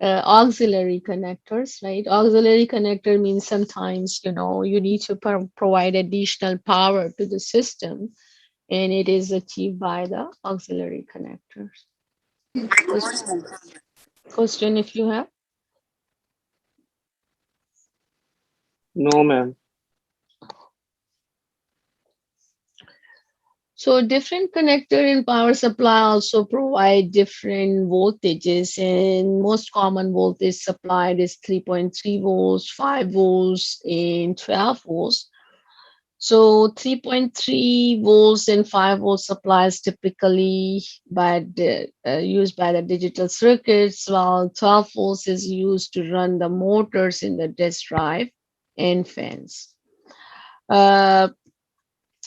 auxiliary connectors, right? Auxiliary connector means sometimes you need to provide additional power to the system, and it is achieved by the auxiliary connectors. Question if you have. No, ma'am. So different connector in power supply also provide different voltages, and most common voltage supplied is 3.3 volts, 5 volts, and 12 volts. So 3.3 volts and 5 volt supplies typically used by the digital circuits, while 12 volts is used to run the motors in the disk drive and fans.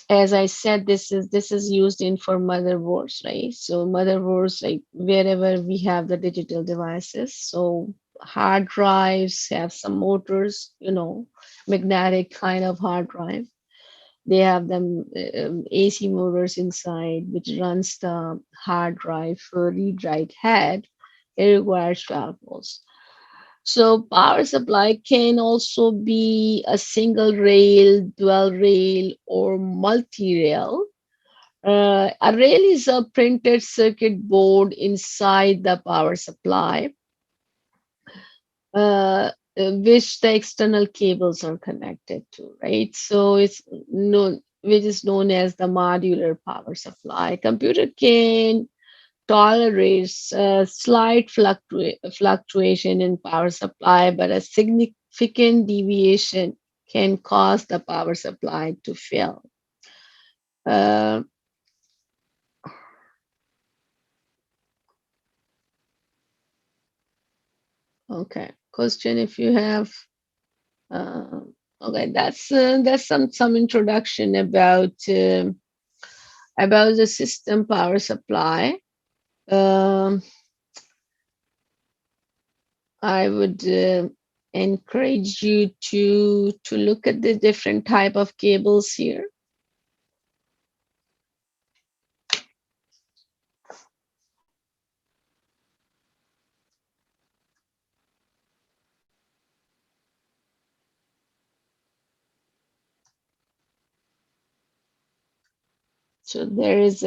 As I said, this is used in for motherboards, right? So motherboards, like wherever we have the digital devices. So hard drives have some motors, magnetic kind of hard drive. They have them AC motors inside, which runs the hard drive for read-write head. It requires 12 volts. So power supply can also be a single rail, dual rail, or multi-rail. A rail is a printed circuit board inside the power supply, which the external cables are connected to, right? So it's known, which is known as the modular power supply. Computer can tolerates slight fluctuation in power supply, but a significant deviation can cause the power supply to fail. Okay, question if you have. Okay, that's some introduction about the system power supply. I would encourage you to look at the different type of cables here. So there is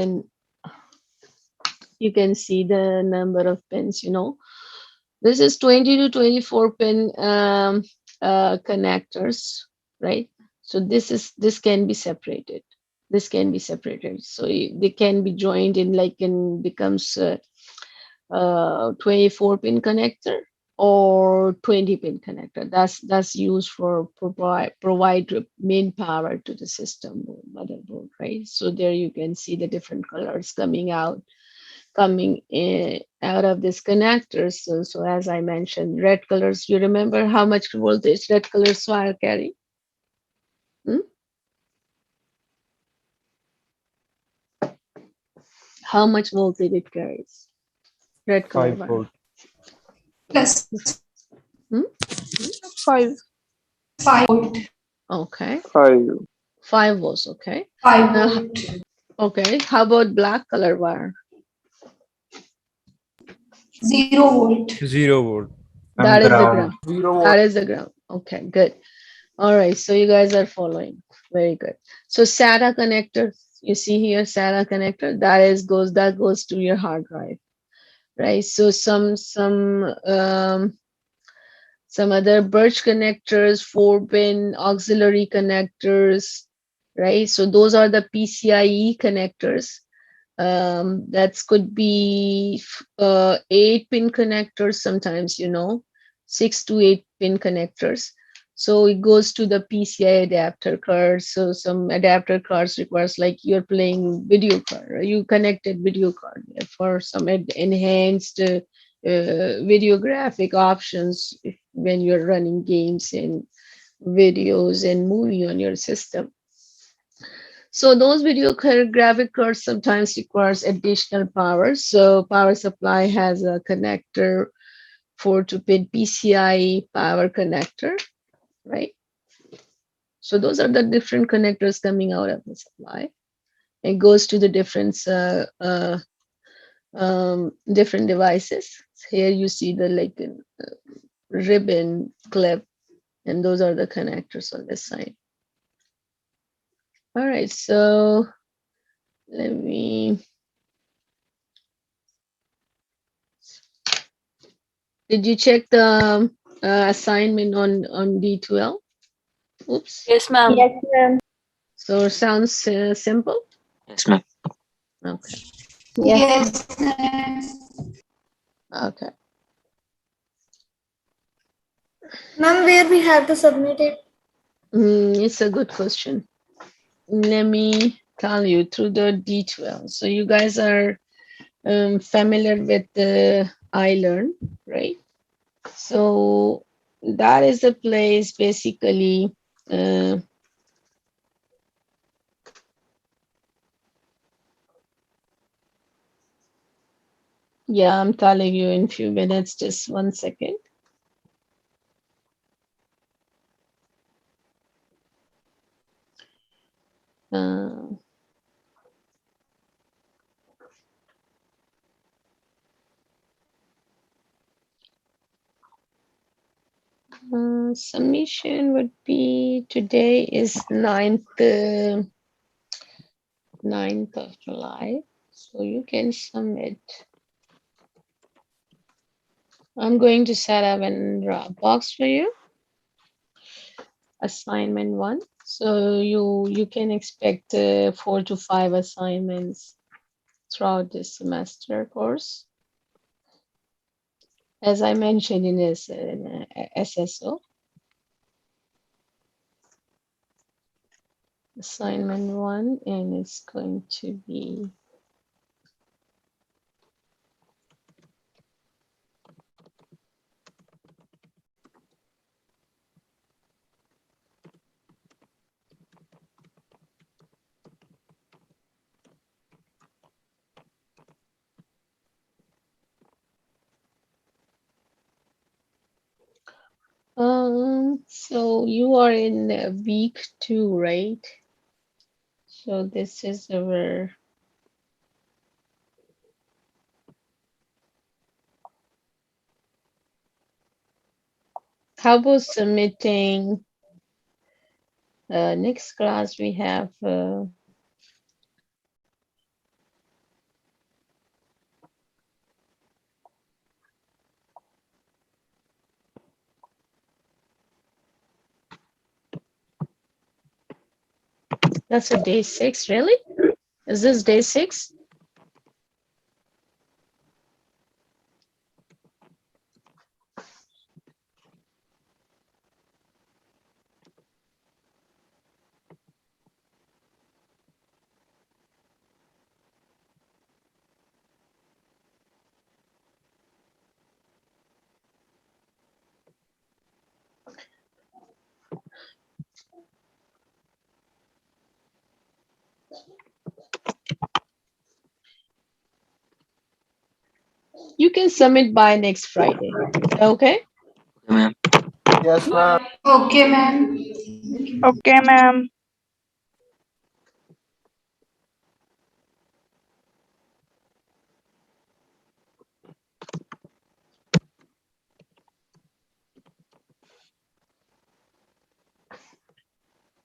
you can see the number of pins, This is 20 to 24 pin connectors, right? So this can be separated. This can be separated. So they can be joined in becomes 24 pin connector or 20 pin connector. That's used for provide main power to the system or motherboard, right? So there you can see the different colors coming out of this connector. So as I mentioned, red colors, you remember how much voltage red colors wire carry? How much voltage it carries? Red color 5 wire. volt. Plus 5. 5 volt. Okay. 5. 5 volts, okay. 5 Now, volt. okay, how about black color wire? 0 volt. 0 volt. That is the ground. ground. 0 That volt. is the ground. Okay, good. All right, so you guys are following. Very good. So SATA connector, you see here SATA connector, that goes to your hard drive, right? So some other Birch connectors, 4-pin auxiliary connectors, right? So those are the PCIe connectors. That could be 8-pin connectors sometimes, 6 to 8-pin connectors. So it goes to the PCI adapter cards. So some adapter cards requires like you're playing video card, or you connected video card for some enhanced video graphic options when you're running games and videos and movie on your system. So those video graphic cards sometimes requires additional power. So power supply has a connector for 2-pin PCI power connector, right? So those are the different connectors coming out of the supply. It goes to the different different devices. Here you see the ribbon clip, and those are the connectors on this side. All right, so let me. Did you check the assignment on D2L? Oops. Yes, ma'am. Yes, ma'am. So it sounds simple. Yes, ma'am. Okay. Yes, ma'am. Okay. Ma'am, where we have to submit it? It's a good question. Let me tell you through the D12. So you guys are familiar with the iLearn, right? So that is a place basically. Uh, yeah, I'm telling you in few minutes. Just 1 second. Uh, submission would be today is 9th of July. So you can submit. I'm going to set up an box for you. Assignment 1. So you can expect 4 to 5 assignments throughout this semester course. As I mentioned in this SSO. Assignment 1, and it's going to be so you are in week 2, right? So this is our how about submitting next class we have that's a day 6, really? Is this day 6? You can submit by next Friday. Okay? Okay, ma'am. Yes, ma'am. Okay, ma'am. Okay, ma'am.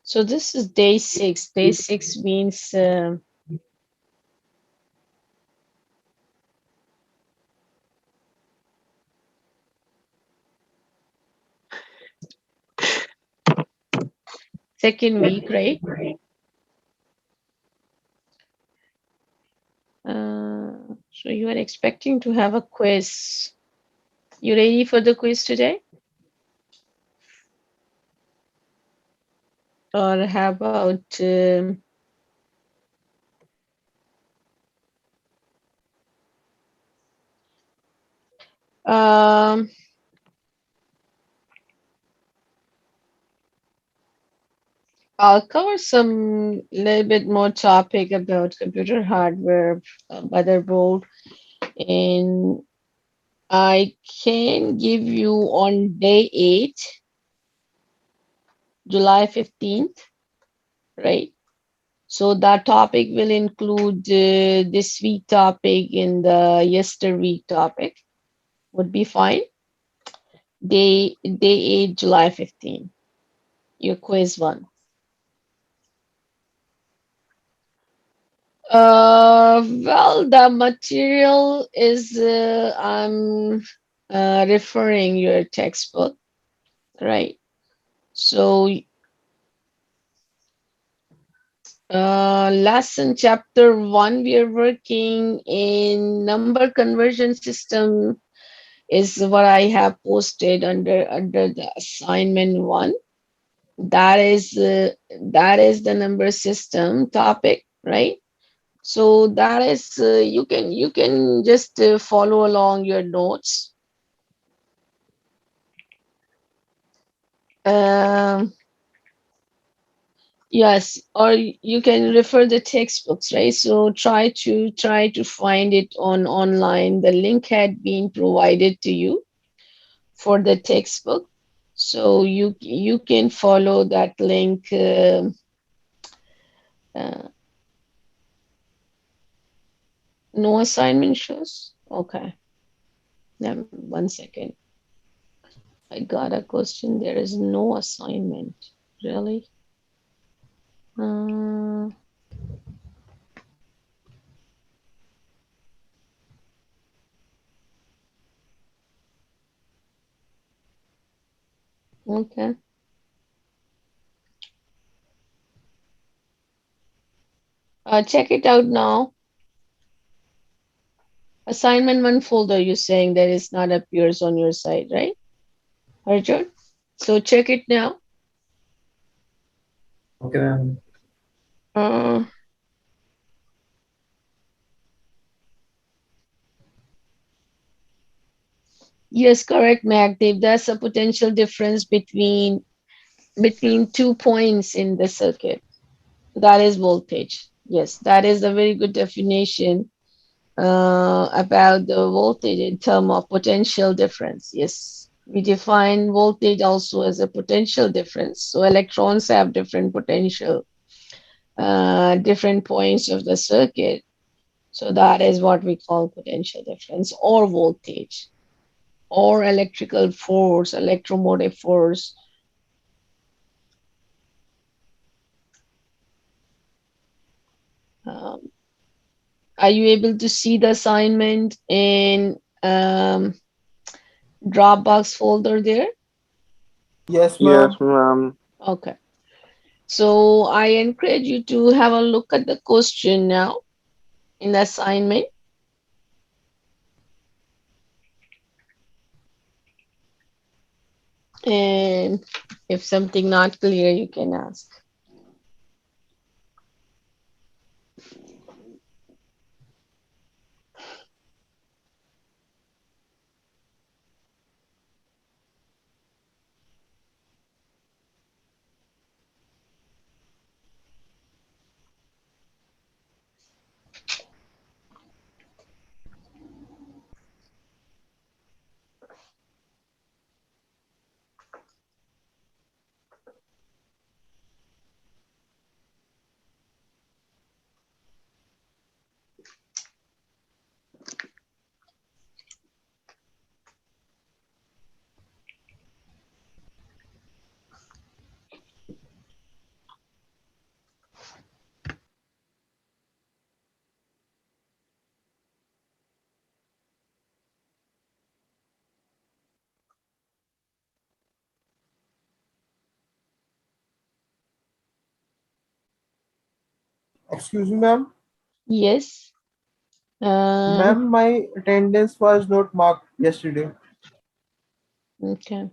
So this is day 6. Day 6 means second week, right? So you are expecting to have a quiz. You ready for the quiz today? Or how about um, I'll cover some little bit more topic about computer hardware, motherboard, and I can give you on day 8, July 15th, right? So that topic will include this week topic and the yester week topic. Would be fine. Day 8, July 15th. Your quiz 1. Well, the material is I'm referring your textbook, right? So Lesson chapter 1, we are working in number conversion system is what I have posted under the assignment 1. That is the number system topic, right? So that is you can just follow along your notes. Yes, or you can refer the textbooks, right? So try to find it online. The link had been provided to you for the textbook, so you can follow that link. No assignment shows. Okay, now 1 second. I got a question. There is no assignment. Really? Okay. Check it out now. Assignment 1 folder, you're saying that is not appears on your side, right? Arjun? So check it now. Okay, ma'am. Yes, correct, Magdev. That's a potential difference between 2 points in the circuit. That is voltage. Yes, that is a very good definition about the voltage in terms of potential difference. Yes, we define voltage also as a potential difference. So electrons have different potential, different points of the circuit. So that is what we call potential difference or voltage or electrical force, electromotive force. Are you able to see the assignment in Dropbox folder there? Yes, Yes, ma'am. ma'am. Okay. So I encourage you to have a look at the question now in the assignment. And if something not clear, you can ask. Excuse me, ma'am. Yes. Ma'am, my attendance was not marked yesterday. Okay.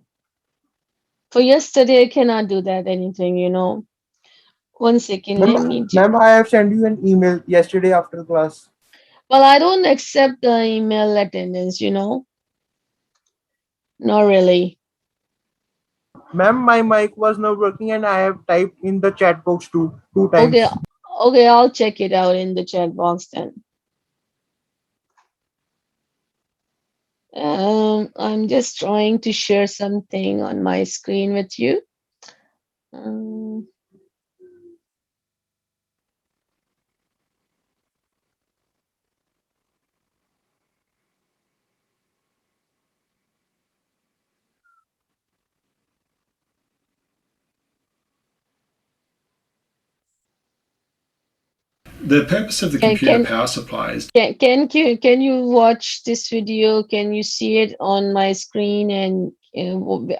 For yesterday, I cannot do that anything, 1 second, let me do. Ma'am, I have sent you an email yesterday after class. Well, I don't accept the email attendance, Not really. Ma'am, my mic was not working and I have typed in the chat box two times. Okay, I'll check it out in the chat box then. I'm just trying to share something on my screen with you. The purpose of the computer power supply is... Can you watch this video? Can you see it on my screen and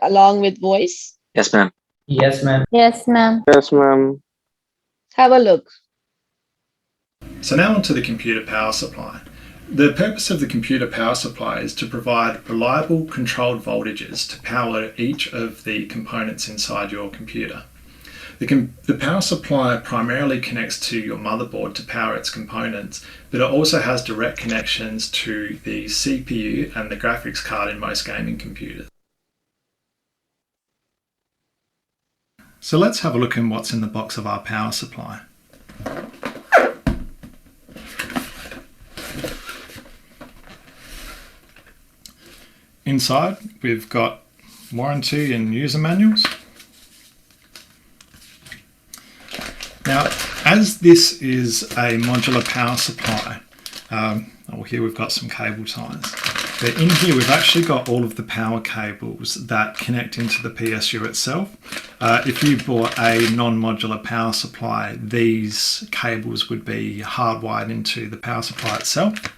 along with voice? Yes, ma'am. Yes, ma'am. Yes, ma'am. Yes, ma'am. Have a look. So now onto the computer power supply. The purpose of the computer power supply is to provide reliable controlled voltages to power each of the components inside your computer. The power supply primarily connects to your motherboard to power its components, but it also has direct connections to the CPU and the graphics card in most gaming computers. So let's have a look at what's in the box of our power supply. Inside, we've got warranty and user manuals. Now, as this is a modular power supply, here we've got some cable ties. But in here, we've actually got all of the power cables that connect into the PSU itself. If you bought a non-modular power supply, these cables would be hardwired into the power supply itself.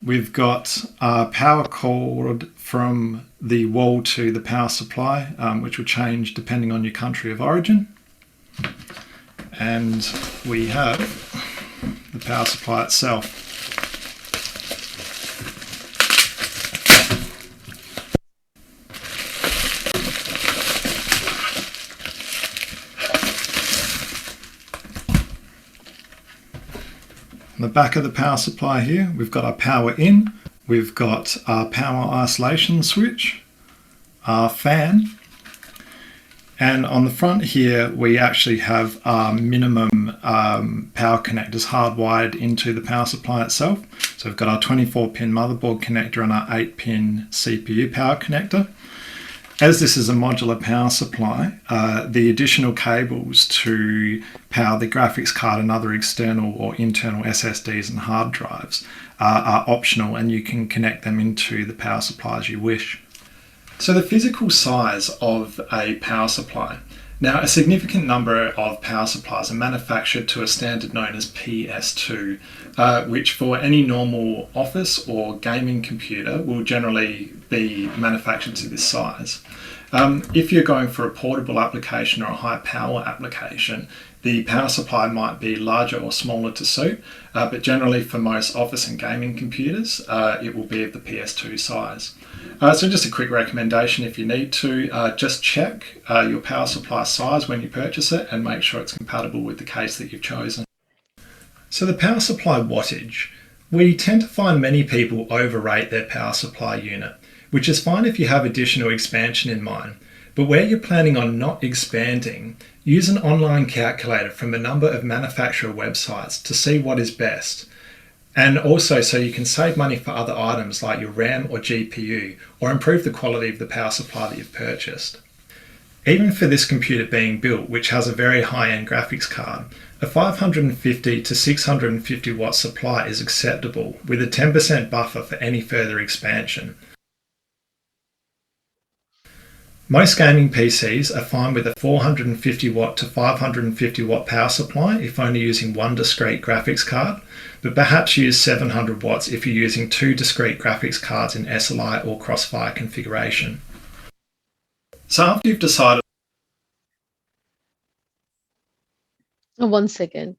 We've got a power cord from the wall to the power supply, which will change depending on your country of origin. And we have the power supply itself. On the back of the power supply here, we've got our power in, we've got our power isolation switch, our fan, and on the front here we actually have our minimum power connectors hardwired into the power supply itself. So we've got our 24-pin motherboard connector and our 8-pin CPU power connector. As this is a modular power supply, the additional cables to power the graphics card and other external or internal SSDs and hard drives are optional, and you can connect them into the power supply as you wish. So the physical size of a power supply. Now, a significant number of power supplies are manufactured to a standard known as PS2, which for any normal office or gaming computer will generally be manufactured to this size. If you're going for a portable application or a high power application, the power supply might be larger or smaller to suit, but generally for most office and gaming computers, it will be of the PS2 size. So just a quick recommendation, if you need to, just check your power supply size when you purchase it and make sure it's compatible with the case that you've chosen. So the power supply wattage. We tend to find many people overrate their power supply unit, which is fine if you have additional expansion in mind. But where you're planning on not expanding, use an online calculator from a number of manufacturer websites to see what is best. And also so you can save money for other items like your RAM or GPU, or improve the quality of the power supply that you've purchased. Even for this computer being built, which has a very high-end graphics card, a 550 to 650 watt supply is acceptable with a 10% buffer for any further expansion. Most gaming PCs are fine with a 450 watt to 550 watt power supply if only using one discrete graphics card, but perhaps use 700 watts if you're using two discrete graphics cards in SLI or Crossfire configuration. So after you've decided... 1 second.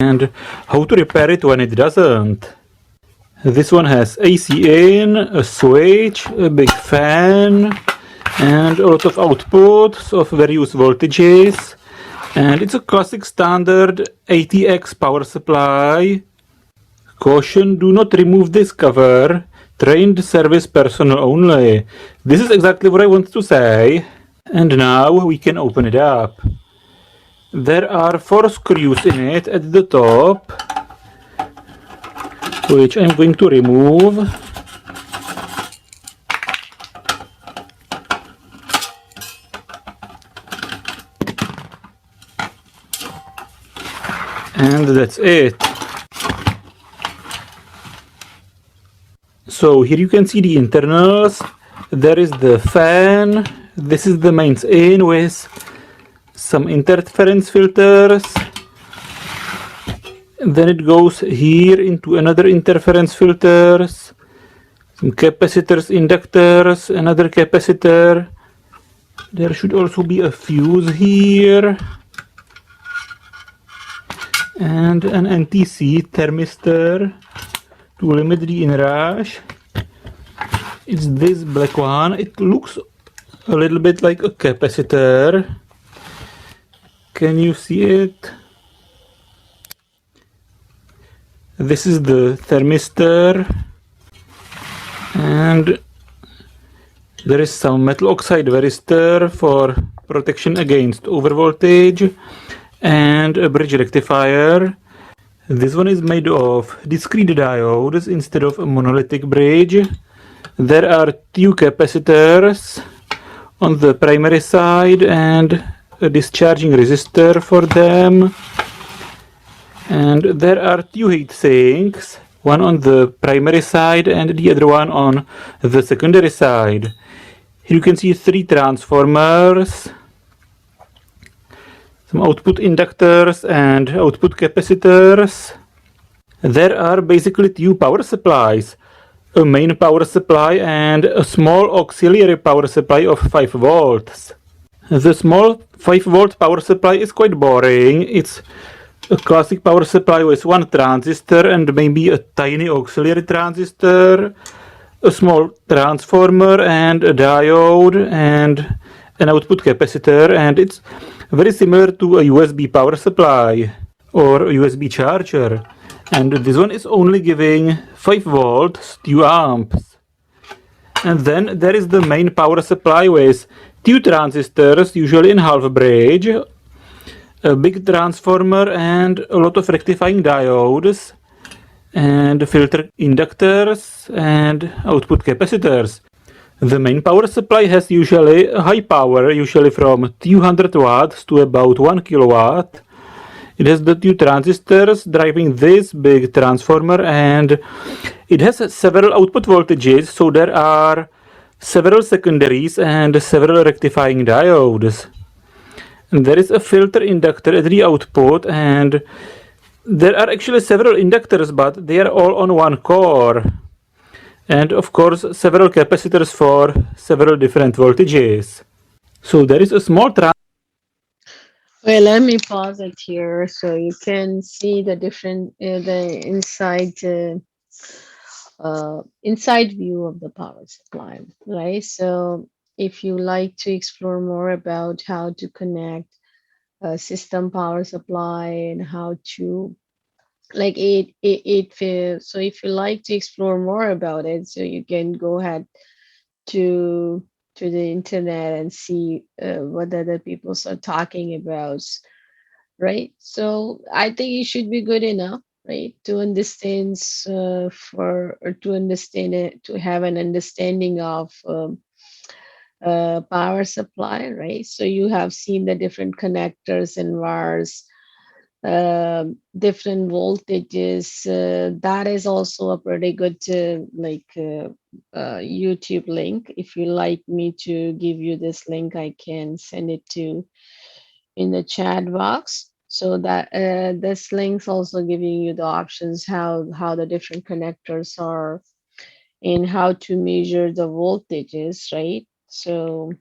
And how to repair it when it doesn't. This one has AC in, a switch, a big fan, and a lot of outputs of various voltages. And it's a classic standard ATX power supply. Caution, do not remove this cover. Trained service personnel only. This is exactly what I wanted to say. And now we can open it up. There are 4 screws in it at the top, which I'm going to remove. And that's it. So here you can see the internals. There is the fan. This is the mains in with some interference filters. Then it goes here into another interference filters, some capacitors, inductors, another capacitor. There should also be a fuse here, and an NTC thermistor to limit the inrush. It's this black one. It looks a little bit like a capacitor. Can you see it? This is the thermistor, and there is some metal oxide varistor for protection against overvoltage, and a bridge rectifier. This one is made of discrete diodes instead of a monolithic bridge. There are 2 capacitors on the primary side and a discharging resistor for them. And there are 2 heat sinks, one on the primary side and the other one on the secondary side. Here you can see 3 transformers, some output inductors and output capacitors. There are basically 2 power supplies, a main power supply and a small auxiliary power supply of 5 volts. The small 5 volt power supply is quite boring. It's a classic power supply with 1 transistor and maybe a tiny auxiliary transistor, a small transformer and a diode and an output capacitor, and it's very similar to a USB power supply or a USB charger. And this one is only giving 5 volts, 2 amps. And then there is the main power supply with 2 transistors, usually in half bridge, a big transformer and a lot of rectifying diodes, and filter inductors and output capacitors. The main power supply has usually a high power, usually from 200 watts to about 1 kilowatt. It has the 2 transistors driving this big transformer, and it has several output voltages, so there are several secondaries and several rectifying diodes. And there is a filter inductor at the output, and there are actually several inductors, but they are all on 1 core. And of course several capacitors for several different voltages. So there is a small Well, let me pause it here so you can see the different the inside view of the power supply, right? So if you like to explore more about how to connect a system power supply and how to like so if you like to explore more about it, so you can go ahead to the internet and see what other people are talking about, right? So I think it should be good enough, right, to understand to understand it, to have an understanding of power supply, right? So you have seen the different connectors and wires, different voltages. That is also a pretty good YouTube link. If you like me to give you this link, I can send it to in the chat box. So that this link's also giving you the options how the different connectors are and how to measure the voltages, right? So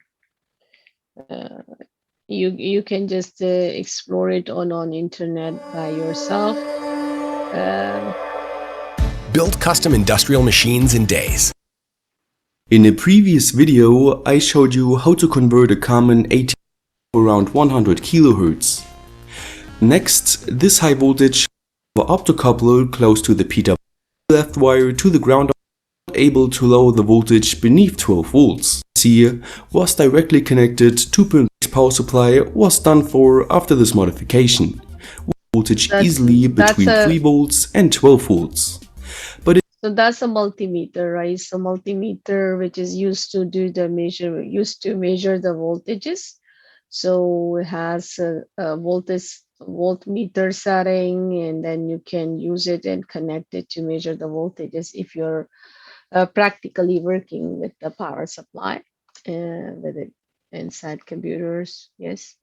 you can just explore it on internet by yourself. build custom industrial machines in days. In a previous video, I showed you how to convert a common AT around 100 kHz. Next, this high voltage optocoupler close to the PW left wire to the ground able to lower the voltage beneath 12 volts. Here was directly connected to power supply was done for after this modification. Voltage easily between 3 volts and 12 volts. So that's a multimeter, right? So multimeter which is used to do the measure, used to measure the voltages. So it has a voltmeter setting, and then you can use it and connect it to measure the voltages if you're practically working with the power supply with it inside computers. Yes.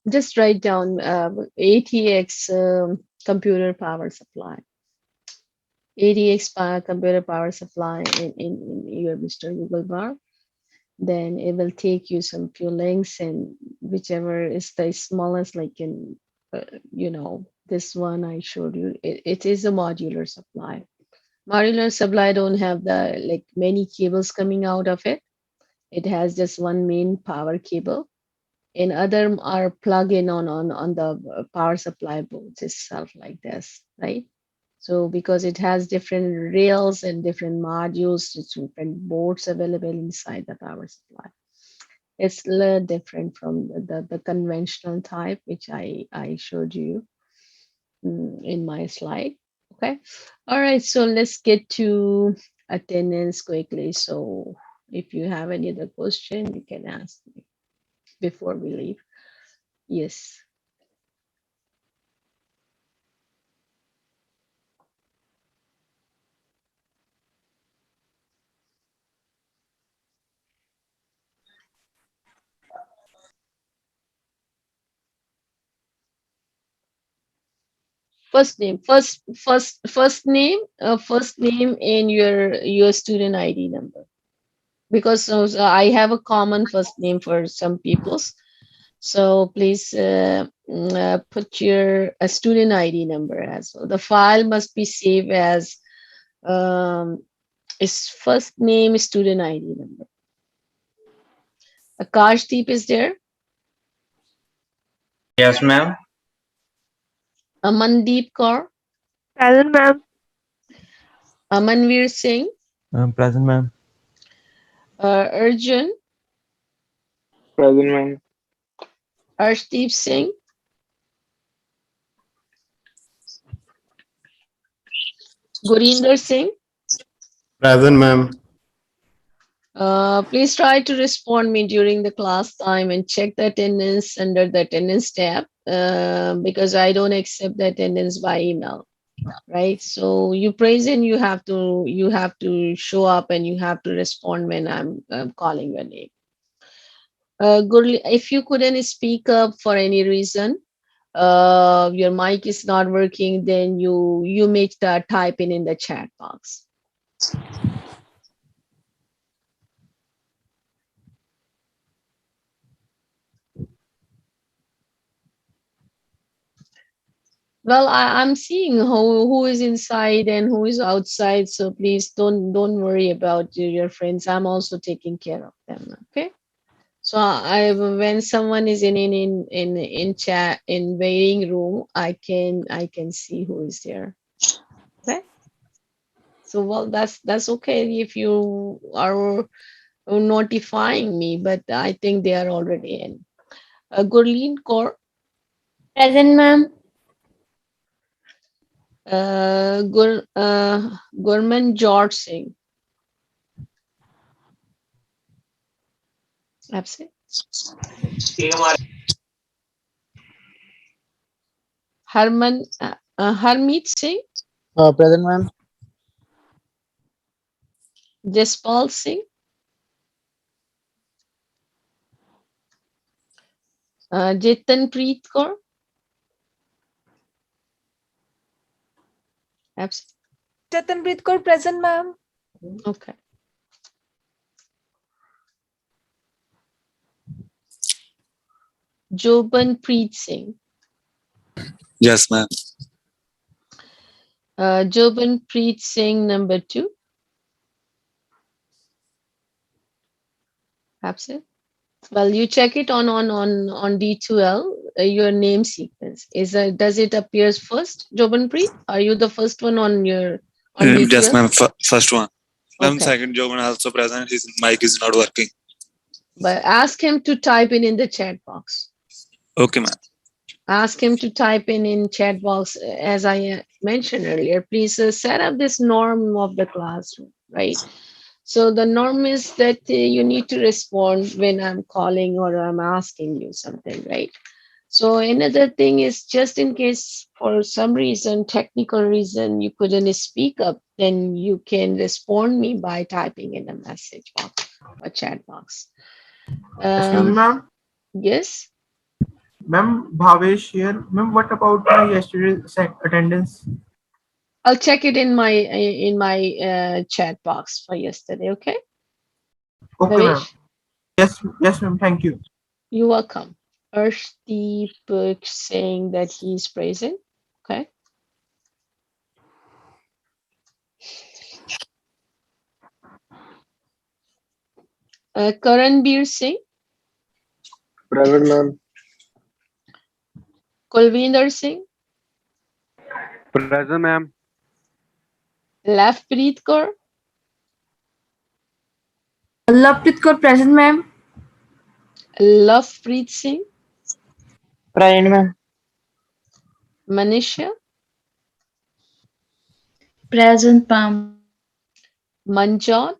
Just write down ATX computer power supply. ATX computer power supply in your Mr. Google bar. Then it will take you some few links, and whichever is the smallest, like in, this one I showed you, it is a modular supply. Modular supply don't have the like many cables coming out of it. It has just one main power cable, and other are plug in on the power supply boards itself like this, right? So because it has different rails and different modules, different boards available inside the power supply. It's a little different from the conventional type, which I showed you in my slide. Okay. All right. So let's get to attendance quickly. So if you have any other question, you can ask me before we leave. Yes. First name and your student ID number, because I have a common first name for some people's. So please put your student ID number as well. The file must be saved as its first name, student ID number. Akashdeep is there? Yes, ma'am. Amandeep Kaur? Present, ma'am. Amanveer Singh? Present, ma'am. Arjun? Present, ma'am. Arshdeep Singh? Gurinder Singh? Present, ma'am. Please try to respond me during the class time and check the attendance under the attendance tab, because I don't accept the attendance by email, right? So you present, you have to show up and you have to respond when I'm calling your name. Gurli, if you couldn't speak up for any reason, your mic is not working, then you make the type in the chat box. Well, I'm seeing who is inside and who is outside, so please don't worry about your friends. I'm also taking care of them. Okay. So when someone is in chat in waiting room, I can see who is there. Okay. So well, that's okay if you are notifying me, but I think they are already in. Gurleen Kaur. Present, ma'am. Gurman George Singh. Absent. Harmeet Singh. Present, ma'am. Jaspal Singh. Jetan Preet Kaur. Absent. Jatanpreet Kaur, present, ma'am. Okay. Joban Preet Singh. Yes, ma'am. Jobanpreet Singh, number 2. Absent. Well, you check it on D2L, your name sequence. Does it appears first, Jobanpreet? Are you the first one on D2L? Yes, ma'am. First one. Ma'am, Okay. second Jovan also present. His mic is not working. But ask him to type in the chat box. Okay, ma'am. Ask him to type in chat box, as I mentioned earlier. Please set up this norm of the classroom, right? So the norm is that you need to respond when I'm calling or I'm asking you something, right? So another thing is, just in case for some reason, technical reason, you couldn't speak up, then you can respond me by typing in a message box or chat box. Excuse me, ma'am. Yes. Ma'am, Bhavesh here. Ma'am, what about my yesterday's attendance? I'll check it in my chat box for yesterday. Okay. Okay, ma'am. Bhavesh? Yes, ma'am. Thank you. You're welcome. Arshdeep saying that he's present. Okay. Karanbir Singh, Present, ma'am. Kulvinder Singh, Present, ma'am. Lavpreet Kaur, Lovepreet Kaur present, ma'am. Lovepreet Singh, Present, ma'am. Manisha, Present, ma'am. Manjot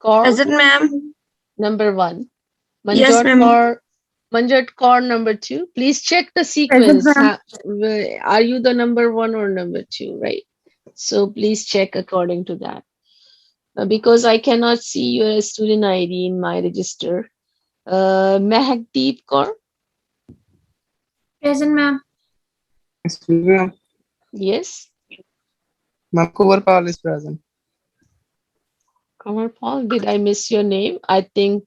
Kaur, Present, ma'am. number 1. Yes, Manjot ma'am. Kaur, Manjot Kaur, number 2. Please check the sequence. ma'am. Are you the number 1 or number 2, right? So please check according to that. Because I cannot see your student ID in my register. Mehakdeep Kaur, Present, ma'am. Excuse me, ma'am. yes. Ma'am, Kumar Pal is present. Kamar Paul, did I miss your name? I think